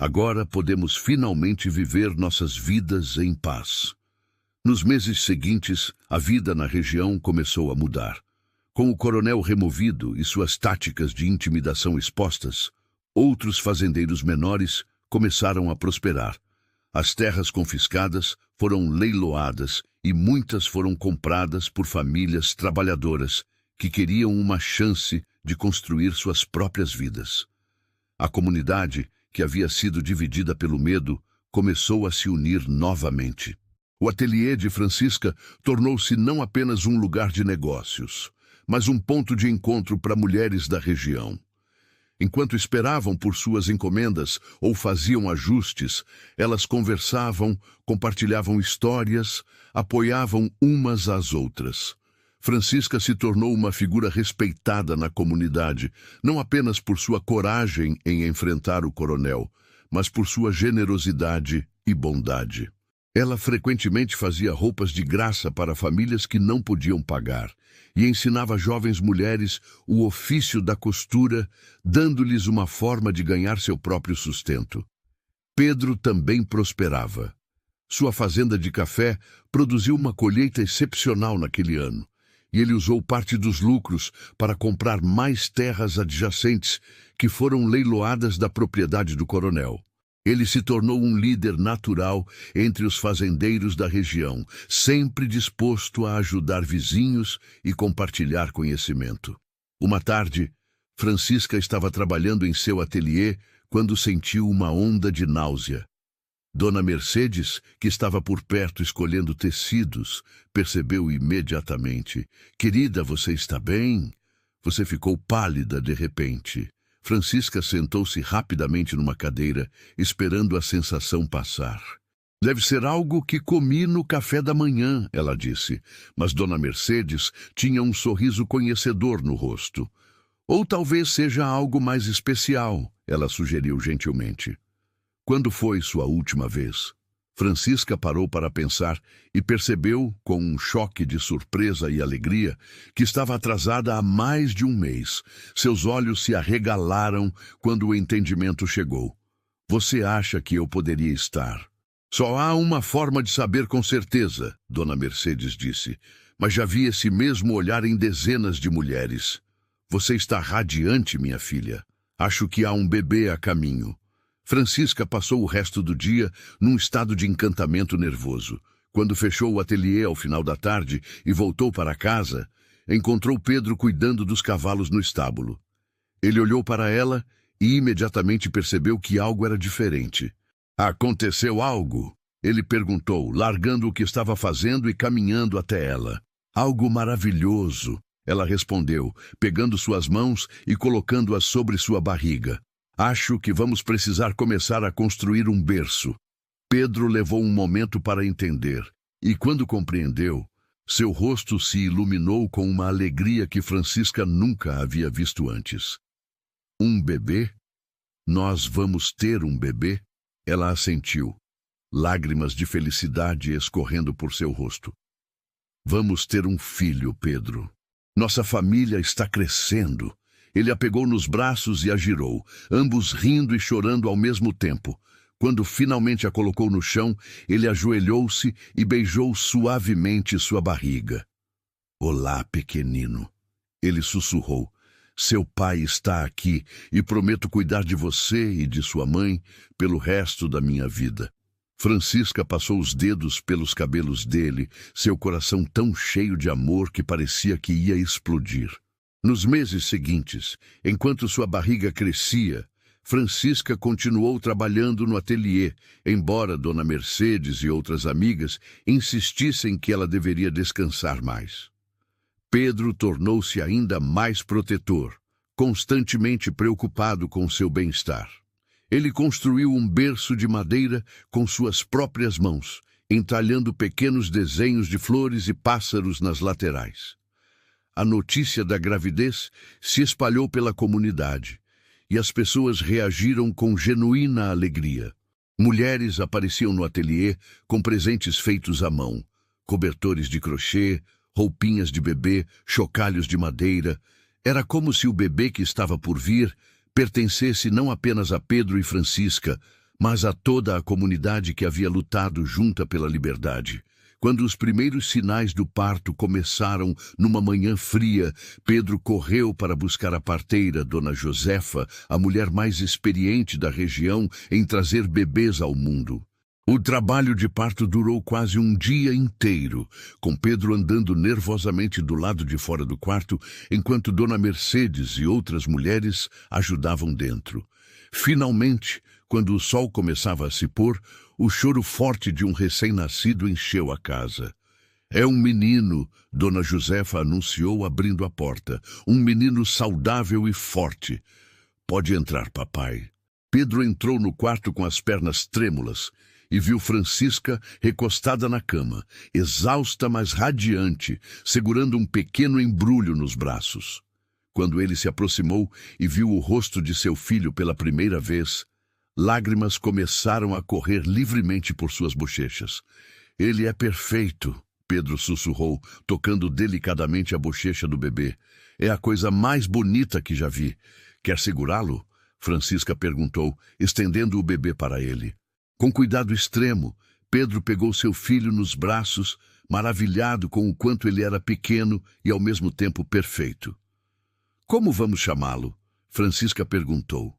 S1: Agora podemos finalmente viver nossas vidas em paz. Nos meses seguintes, a vida na região começou a mudar. Com o coronel removido e suas táticas de intimidação expostas, outros fazendeiros menores começaram a prosperar. As terras confiscadas foram leiloadas e muitas foram compradas por famílias trabalhadoras que queriam uma chance de construir suas próprias vidas. A comunidade, que havia sido dividida pelo medo, começou a se unir novamente. O ateliê de Francisca tornou-se não apenas um lugar de negócios, mas um ponto de encontro para mulheres da região. Enquanto esperavam por suas encomendas ou faziam ajustes, elas conversavam, compartilhavam histórias, apoiavam umas às outras. Francisca se tornou uma figura respeitada na comunidade, não apenas por sua coragem em enfrentar o coronel, mas por sua generosidade e bondade. Ela frequentemente fazia roupas de graça para famílias que não podiam pagar e ensinava jovens mulheres o ofício da costura, dando-lhes uma forma de ganhar seu próprio sustento. Pedro também prosperava. Sua fazenda de café produziu uma colheita excepcional naquele ano, e ele usou parte dos lucros para comprar mais terras adjacentes que foram leiloadas da propriedade do coronel. Ele se tornou um líder natural entre os fazendeiros da região, sempre disposto a ajudar vizinhos e compartilhar conhecimento. Uma tarde, Francisca estava trabalhando em seu ateliê quando sentiu uma onda de náusea. Dona Mercedes, que estava por perto escolhendo tecidos, percebeu imediatamente. Querida, você está bem? Você ficou pálida de repente. Francisca sentou-se rapidamente numa cadeira, esperando a sensação passar. Deve ser algo que comi no café da manhã, ela disse, mas Dona Mercedes tinha um sorriso conhecedor no rosto. Ou talvez seja algo mais especial, ela sugeriu gentilmente. Quando foi sua última vez? Francisca parou para pensar e percebeu, com um choque de surpresa e alegria, que estava atrasada há mais de um mês. Seus olhos se arregalaram quando o entendimento chegou. Você acha que eu poderia estar? Só há uma forma de saber com certeza, Dona Mercedes disse, mas já vi esse mesmo olhar em dezenas de mulheres. Você está radiante, minha filha. Acho que há um bebê a caminho. Francisca passou o resto do dia num estado de encantamento nervoso. Quando fechou o ateliê ao final da tarde e voltou para casa, encontrou Pedro cuidando dos cavalos no estábulo. Ele olhou para ela e imediatamente percebeu que algo era diferente. Aconteceu algo? Ele perguntou, largando o que estava fazendo e caminhando até ela. Algo maravilhoso, ela respondeu, pegando suas mãos e colocando-as sobre sua barriga. Acho que vamos precisar começar a construir um berço. Pedro levou um momento para entender, e quando compreendeu, seu rosto se iluminou com uma alegria que Francisca nunca havia visto antes. Um bebê? Nós vamos ter um bebê? Ela assentiu, lágrimas de felicidade escorrendo por seu rosto. Vamos ter um filho, Pedro. Nossa família está crescendo. Ele a pegou nos braços e a girou, ambos rindo e chorando ao mesmo tempo. Quando finalmente a colocou no chão, ele ajoelhou-se e beijou suavemente sua barriga. Olá, pequenino. Ele sussurrou. Seu pai está aqui e prometo cuidar de você e de sua mãe pelo resto da minha vida. Francisca passou os dedos pelos cabelos dele, seu coração tão cheio de amor que parecia que ia explodir. Nos meses seguintes, enquanto sua barriga crescia, Francisca continuou trabalhando no ateliê, embora Dona Mercedes e outras amigas insistissem que ela deveria descansar mais. Pedro tornou-se ainda mais protetor, constantemente preocupado com seu bem-estar. Ele construiu um berço de madeira com suas próprias mãos, entalhando pequenos desenhos de flores e pássaros nas laterais. A notícia da gravidez se espalhou pela comunidade, e as pessoas reagiram com genuína alegria. Mulheres apareciam no ateliê com presentes feitos à mão, cobertores de crochê, roupinhas de bebê, chocalhos de madeira. Era como se o bebê que estava por vir pertencesse não apenas a Pedro e Francisca, mas a toda a comunidade que havia lutado junta pela liberdade. Quando os primeiros sinais do parto começaram numa manhã fria, Pedro correu para buscar a parteira, Dona Josefa, a mulher mais experiente da região em trazer bebês ao mundo. O trabalho de parto durou quase um dia inteiro, com Pedro andando nervosamente do lado de fora do quarto, enquanto Dona Mercedes e outras mulheres ajudavam dentro. Finalmente, quando o sol começava a se pôr, o choro forte de um recém-nascido encheu a casa. "É um menino", Dona Josefa anunciou abrindo a porta. "Um menino saudável e forte." "Pode entrar, papai." Pedro entrou no quarto com as pernas trêmulas e viu Francisca recostada na cama, exausta mas radiante, segurando um pequeno embrulho nos braços. Quando ele se aproximou e viu o rosto de seu filho pela primeira vez, lágrimas começaram a correr livremente por suas bochechas. "Ele é perfeito", Pedro sussurrou, tocando delicadamente a bochecha do bebê. "É a coisa mais bonita que já vi." "Quer segurá-lo?" Francisca perguntou, estendendo o bebê para ele. Com cuidado extremo, Pedro pegou seu filho nos braços, maravilhado com o quanto ele era pequeno e ao mesmo tempo perfeito. "Como vamos chamá-lo?" Francisca perguntou.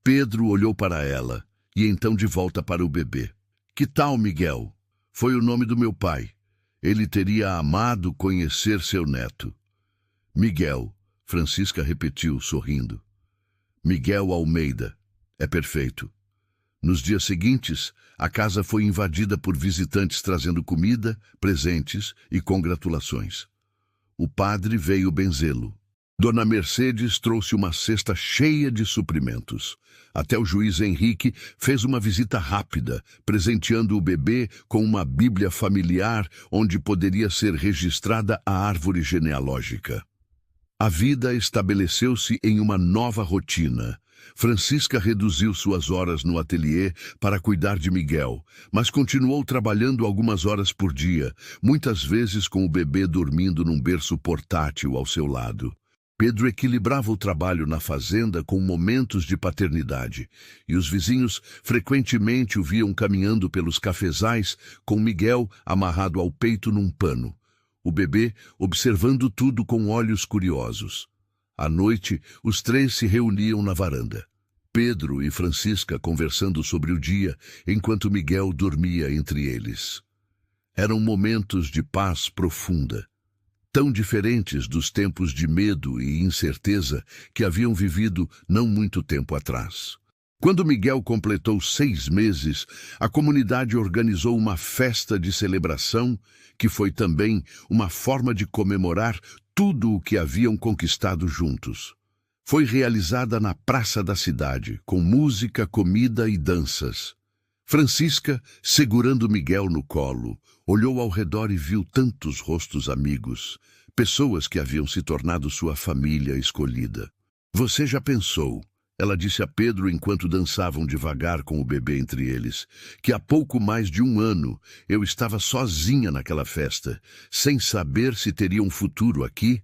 S1: Pedro olhou para ela e então de volta para o bebê. "Que tal, Miguel? Foi o nome do meu pai. Ele teria amado conhecer seu neto." "Miguel", Francisca repetiu, sorrindo. "Miguel Almeida. É perfeito." Nos dias seguintes, a casa foi invadida por visitantes trazendo comida, presentes e congratulações. O padre veio benzê-lo. Dona Mercedes trouxe uma cesta cheia de suprimentos. Até o juiz Henrique fez uma visita rápida, presenteando o bebê com uma bíblia familiar onde poderia ser registrada a árvore genealógica. A vida estabeleceu-se em uma nova rotina. Francisca reduziu suas horas no ateliê para cuidar de Miguel, mas continuou trabalhando algumas horas por dia, muitas vezes com o bebê dormindo num berço portátil ao seu lado. Pedro equilibrava o trabalho na fazenda com momentos de paternidade, e os vizinhos frequentemente o viam caminhando pelos cafezais com Miguel amarrado ao peito num pano, o bebê observando tudo com olhos curiosos. À noite, os três se reuniam na varanda. Pedro e Francisca conversando sobre o dia, enquanto Miguel dormia entre eles. Eram momentos de paz profunda, tão diferentes dos tempos de medo e incerteza que haviam vivido não muito tempo atrás. Quando Miguel completou 6 meses, a comunidade organizou uma festa de celebração, que foi também uma forma de comemorar tudo o que haviam conquistado juntos. Foi realizada na praça da cidade, com música, comida e danças. Francisca, segurando Miguel no colo, olhou ao redor e viu tantos rostos amigos, pessoas que haviam se tornado sua família escolhida. "Você já pensou", ela disse a Pedro enquanto dançavam devagar com o bebê entre eles, "que há pouco mais de 1 ano eu estava sozinha naquela festa, sem saber se teria um futuro aqui?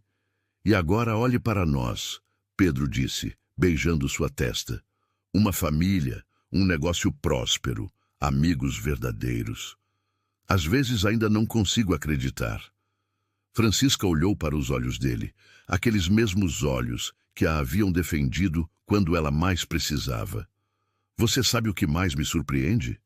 S1: E agora olhe para nós", Pedro disse, beijando sua testa. "Uma família, um negócio próspero, amigos verdadeiros. Às vezes ainda não consigo acreditar." Francisca olhou para os olhos dele, aqueles mesmos olhos que a haviam defendido quando ela mais precisava. "Você sabe o que mais me surpreende?"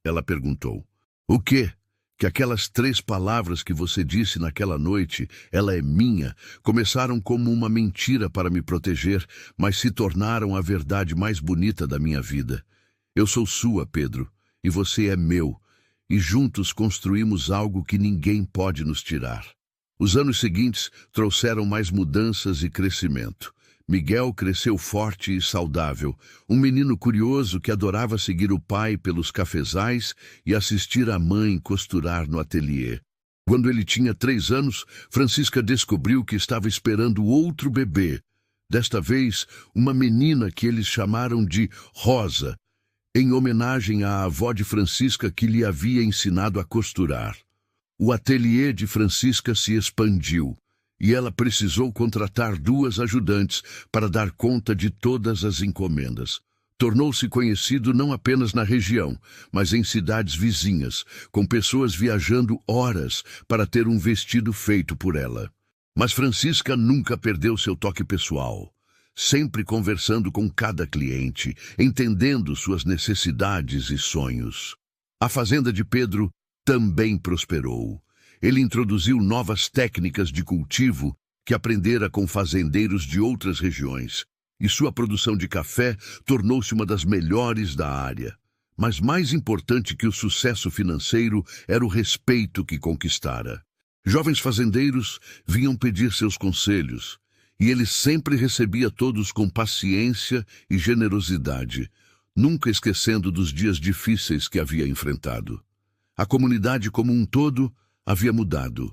S1: Ela perguntou. O quê? Que aquelas 3 palavras que você disse naquela noite, ela é minha, começaram como uma mentira para me proteger, mas se tornaram a verdade mais bonita da minha vida. Eu sou sua, Pedro, e você é meu, e juntos construímos algo que ninguém pode nos tirar. Os anos seguintes trouxeram mais mudanças e crescimento. Miguel cresceu forte e saudável, um menino curioso que adorava seguir o pai pelos cafezais e assistir a mãe costurar no ateliê. Quando ele tinha 3 anos, Francisca descobriu que estava esperando outro bebê. Desta vez, uma menina que eles chamaram de Rosa, em homenagem à avó de Francisca que lhe havia ensinado a costurar. O ateliê de Francisca se expandiu e ela precisou contratar 2 ajudantes para dar conta de todas as encomendas. Tornou-se conhecido não apenas na região, mas em cidades vizinhas, com pessoas viajando horas para ter um vestido feito por ela. Mas Francisca nunca perdeu seu toque pessoal, sempre conversando com cada cliente, entendendo suas necessidades e sonhos. A fazenda de Pedro também prosperou. Ele introduziu novas técnicas de cultivo que aprendera com fazendeiros de outras regiões, e sua produção de café tornou-se uma das melhores da área. Mas mais importante que o sucesso financeiro era o respeito que conquistara. Jovens fazendeiros vinham pedir seus conselhos, e ele sempre recebia todos com paciência e generosidade, nunca esquecendo dos dias difíceis que havia enfrentado. A comunidade como um todo havia mudado.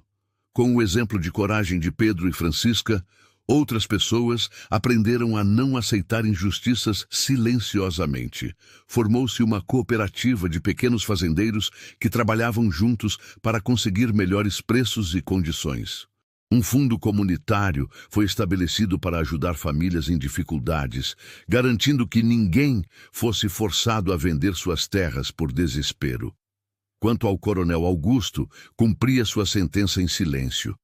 S1: Com o exemplo de coragem de Pedro e Francisca, outras pessoas aprenderam a não aceitar injustiças silenciosamente. Formou-se uma cooperativa de pequenos fazendeiros que trabalhavam juntos para conseguir melhores preços e condições. Um fundo comunitário foi estabelecido para ajudar famílias em dificuldades, garantindo que ninguém fosse forçado a vender suas terras por desespero. Quanto ao coronel Augusto, cumpria sua sentença em silêncio.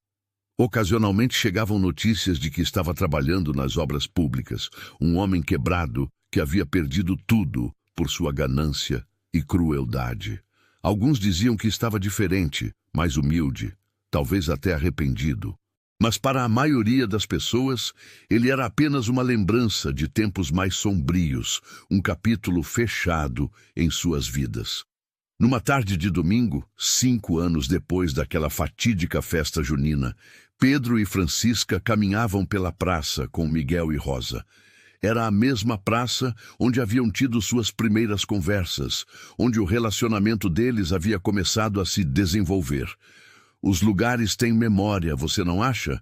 S1: Ocasionalmente chegavam notícias de que estava trabalhando nas obras públicas, um homem quebrado que havia perdido tudo por sua ganância e crueldade. Alguns diziam que estava diferente, mais humilde, talvez até arrependido. Mas para a maioria das pessoas, ele era apenas uma lembrança de tempos mais sombrios, um capítulo fechado em suas vidas. Numa tarde de domingo, 5 anos depois daquela fatídica festa junina, Pedro e Francisca caminhavam pela praça com Miguel e Rosa. Era a mesma praça onde haviam tido suas primeiras conversas, onde o relacionamento deles havia começado a se desenvolver. Os lugares têm memória, você não acha?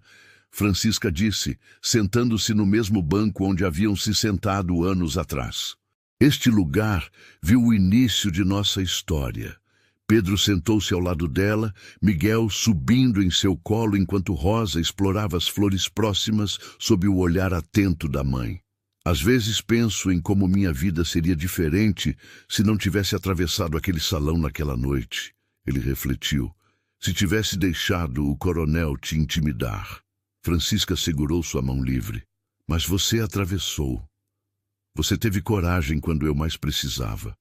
S1: Francisca disse, sentando-se no mesmo banco onde haviam se sentado anos atrás. Este lugar viu o início de nossa história. Pedro sentou-se ao lado dela, Miguel subindo em seu colo enquanto Rosa explorava as flores próximas sob o olhar atento da mãe. Às vezes penso em como minha vida seria diferente se não tivesse atravessado aquele salão naquela noite. Ele refletiu. Se tivesse deixado o coronel te intimidar. Francisca segurou sua mão livre. Mas você atravessou. Você teve coragem quando eu mais precisava.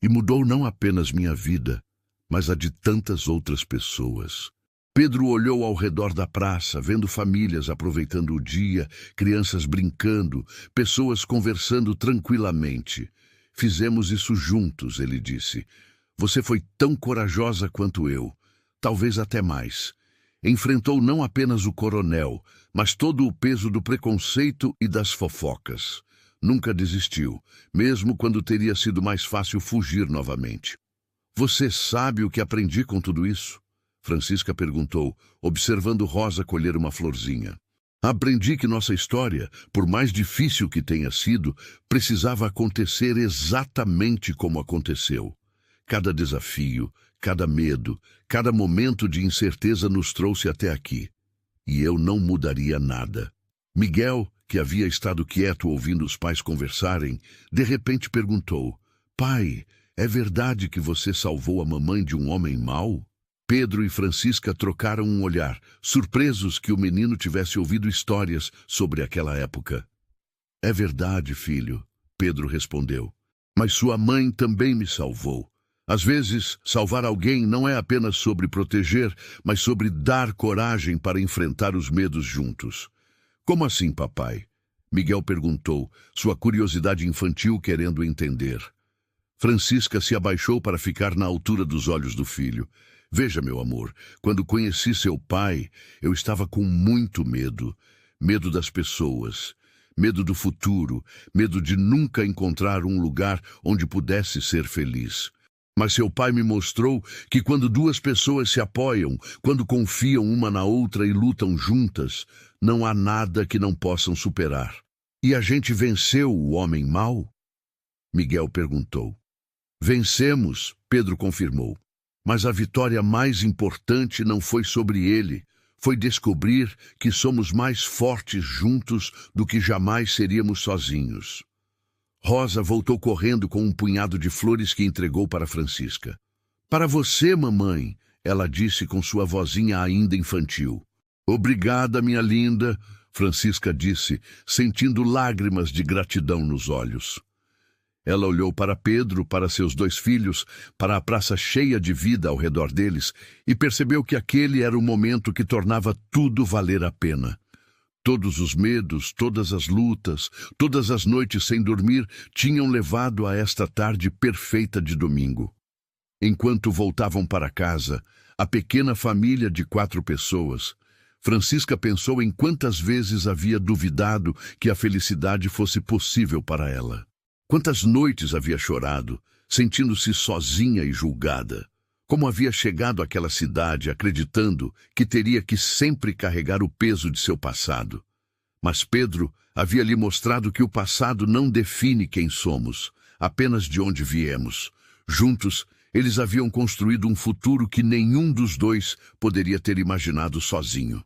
S1: E mudou não apenas minha vida, mas a de tantas outras pessoas. Pedro olhou ao redor da praça, vendo famílias aproveitando o dia, crianças brincando, pessoas conversando tranquilamente. Fizemos isso juntos, ele disse. Você foi tão corajosa quanto eu, talvez até mais. Enfrentou não apenas o coronel, mas todo o peso do preconceito e das fofocas. Nunca desistiu, mesmo quando teria sido mais fácil fugir novamente. Você sabe o que aprendi com tudo isso? Francisca perguntou, observando Rosa colher uma florzinha. Aprendi que nossa história, por mais difícil que tenha sido, precisava acontecer exatamente como aconteceu. Cada desafio, cada medo, cada momento de incerteza nos trouxe até aqui. E eu não mudaria nada. Miguel, que havia estado quieto ouvindo os pais conversarem, de repente perguntou, Pai, é verdade que você salvou a mamãe de um homem mau? Pedro e Francisca trocaram um olhar, surpresos que o menino tivesse ouvido histórias sobre aquela época. É verdade, filho, Pedro respondeu. Mas sua mãe também me salvou. Às vezes, salvar alguém não é apenas sobre proteger, mas sobre dar coragem para enfrentar os medos juntos. Como assim, papai? Miguel perguntou, sua curiosidade infantil querendo entender. Francisca se abaixou para ficar na altura dos olhos do filho. Veja, meu amor, quando conheci seu pai, eu estava com muito medo. Medo das pessoas, medo do futuro, medo de nunca encontrar um lugar onde pudesse ser feliz. Mas seu pai me mostrou que quando duas pessoas se apoiam, quando confiam uma na outra e lutam juntas, não há nada que não possam superar. E a gente venceu o homem mau? Miguel perguntou. Vencemos, Pedro confirmou. Mas a vitória mais importante não foi sobre ele. Foi descobrir que somos mais fortes juntos do que jamais seríamos sozinhos. Rosa voltou correndo com um punhado de flores que entregou para Francisca. Para você, mamãe, ela disse com sua vozinha ainda infantil. Obrigada, minha linda, Francisca disse, sentindo lágrimas de gratidão nos olhos. Ela olhou para Pedro, para seus dois filhos, para a praça cheia de vida ao redor deles e percebeu que aquele era o momento que tornava tudo valer a pena. Todos os medos, todas as lutas, todas as noites sem dormir tinham levado a esta tarde perfeita de domingo. Enquanto voltavam para casa, a pequena família de 4 pessoas, Francisca pensou em quantas vezes havia duvidado que a felicidade fosse possível para ela. Quantas noites havia chorado, sentindo-se sozinha e julgada. Como havia chegado àquela cidade acreditando que teria que sempre carregar o peso de seu passado. Mas Pedro havia lhe mostrado que o passado não define quem somos, apenas de onde viemos. Juntos, eles haviam construído um futuro que nenhum dos dois poderia ter imaginado sozinho.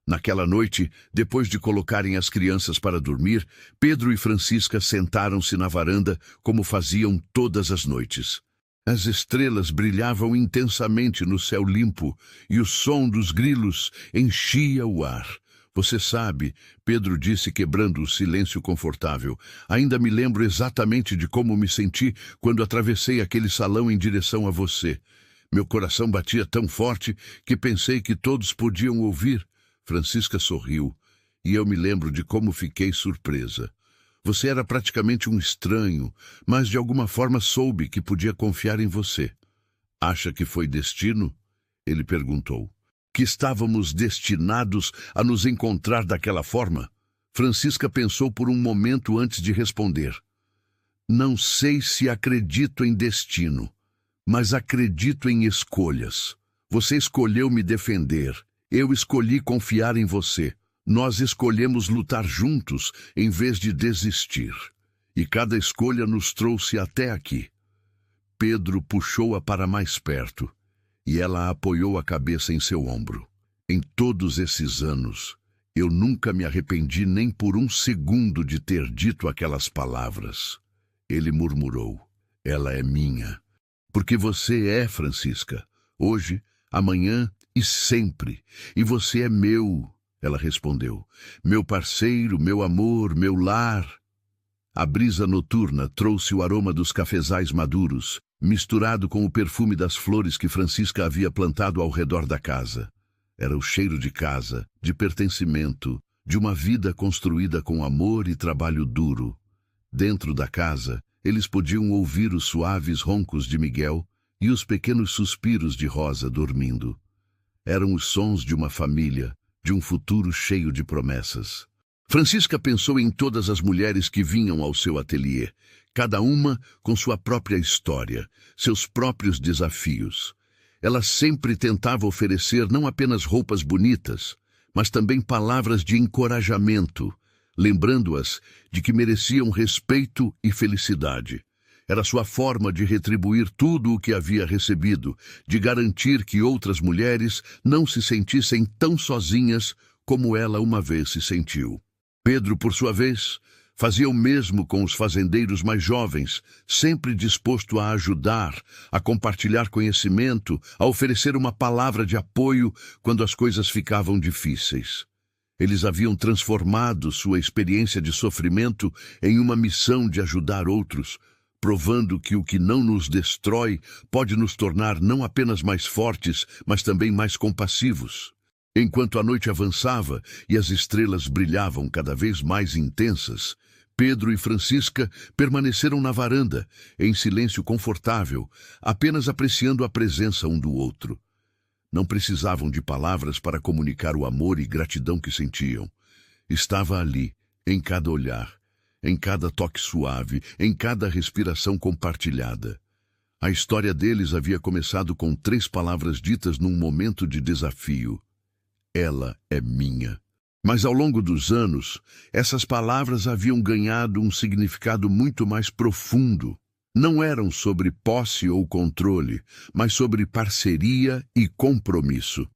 S1: Naquela noite, depois de colocarem as crianças para dormir, Pedro e Francisca sentaram-se na varanda como faziam todas as noites. As estrelas brilhavam intensamente no céu limpo e o som dos grilos enchia o ar. Você sabe, Pedro disse quebrando o silêncio confortável, ainda me lembro exatamente de como me senti quando atravessei aquele salão em direção a você. Meu coração batia tão forte que pensei que todos podiam ouvir. Francisca sorriu, e eu me lembro de como fiquei surpresa. Você era praticamente um estranho, mas de alguma forma soube que podia confiar em você. Acha que foi destino? Ele perguntou. Que estávamos destinados a nos encontrar daquela forma? Francisca pensou por um momento antes de responder. Não sei se acredito em destino, mas acredito em escolhas. Você escolheu me defender. Eu escolhi confiar em você. Nós escolhemos lutar juntos em vez de desistir. E cada escolha nos trouxe até aqui. Pedro puxou-a para mais perto, e ela apoiou a cabeça em seu ombro. Em todos esses anos, eu nunca me arrependi nem por um segundo de ter dito aquelas palavras. Ele murmurou. Ela é minha. Porque você é, Francisca. Hoje, amanhã e sempre. E você é meu, ela respondeu. Meu parceiro, meu amor, meu lar. A brisa noturna trouxe o aroma dos cafezais maduros, misturado com o perfume das flores que Francisca havia plantado ao redor da casa. Era o cheiro de casa, de pertencimento, de uma vida construída com amor e trabalho duro. Dentro da casa, eles podiam ouvir os suaves roncos de Miguel e os pequenos suspiros de Rosa dormindo. Eram os sons de uma família, de um futuro cheio de promessas. Francisca pensou em todas as mulheres que vinham ao seu ateliê, cada uma com sua própria história, seus próprios desafios. Ela sempre tentava oferecer não apenas roupas bonitas, mas também palavras de encorajamento, lembrando-as de que mereciam respeito e felicidade. Era sua forma de retribuir tudo o que havia recebido, de garantir que outras mulheres não se sentissem tão sozinhas como ela uma vez se sentiu. Pedro, por sua vez, fazia o mesmo com os fazendeiros mais jovens, sempre disposto a ajudar, a compartilhar conhecimento, a oferecer uma palavra de apoio quando as coisas ficavam difíceis. Eles haviam transformado sua experiência de sofrimento em uma missão de ajudar outros, provando que o que não nos destrói pode nos tornar não apenas mais fortes, mas também mais compassivos. Enquanto a noite avançava e as estrelas brilhavam cada vez mais intensas, Pedro e Francisca permaneceram na varanda, em silêncio confortável, apenas apreciando a presença um do outro. Não precisavam de palavras para comunicar o amor e gratidão que sentiam. Estava ali, em cada olhar, em cada toque suave, em cada respiração compartilhada. A história deles havia começado com 3 palavras ditas num momento de desafio. Ela é minha. Mas ao longo dos anos, essas palavras haviam ganhado um significado muito mais profundo. Não eram sobre posse ou controle, mas sobre parceria e compromisso.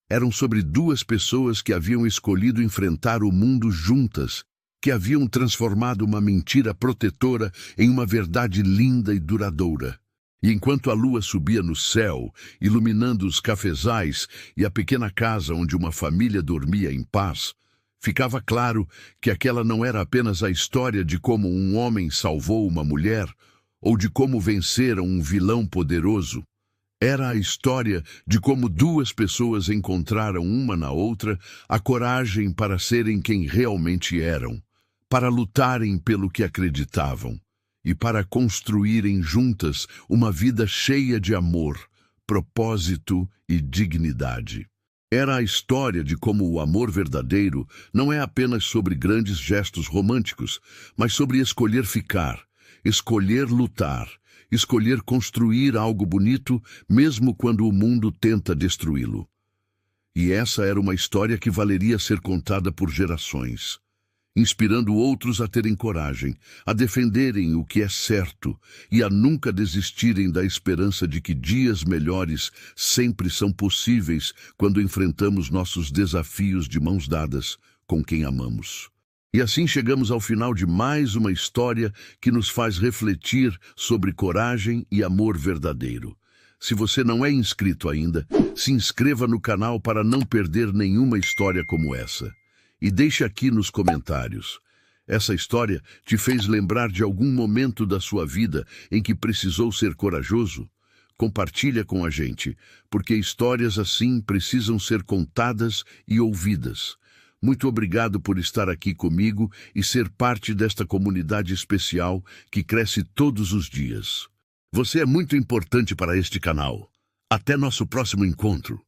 S1: Eram sobre 2 pessoas que haviam escolhido enfrentar o mundo juntas, que haviam transformado uma mentira protetora em uma verdade linda e duradoura. E enquanto a lua subia no céu, iluminando os cafezais e a pequena casa onde uma família dormia em paz, ficava claro que aquela não era apenas a história de como um homem salvou uma mulher ou de como venceram um vilão poderoso. Era a história de como 2 pessoas encontraram uma na outra a coragem para serem quem realmente eram, para lutarem pelo que acreditavam e para construírem juntas uma vida cheia de amor, propósito e dignidade. Era a história de como o amor verdadeiro não é apenas sobre grandes gestos românticos, mas sobre escolher ficar, escolher lutar, escolher construir algo bonito, mesmo quando o mundo tenta destruí-lo. E essa era uma história que valeria ser contada por gerações, inspirando outros a terem coragem, a defenderem o que é certo e a nunca desistirem da esperança de que dias melhores sempre são possíveis quando enfrentamos nossos desafios de mãos dadas com quem amamos. E assim chegamos ao final de mais uma história que nos faz refletir sobre coragem e amor verdadeiro. Se você não é inscrito ainda, se inscreva no canal para não perder nenhuma história como essa. E deixe aqui nos comentários. Essa história te fez lembrar de algum momento da sua vida em que precisou ser corajoso? Compartilha com a gente, porque histórias assim precisam ser contadas e ouvidas. Muito obrigado por estar aqui comigo e ser parte desta comunidade especial que cresce todos os dias. Você é muito importante para este canal. Até nosso próximo encontro.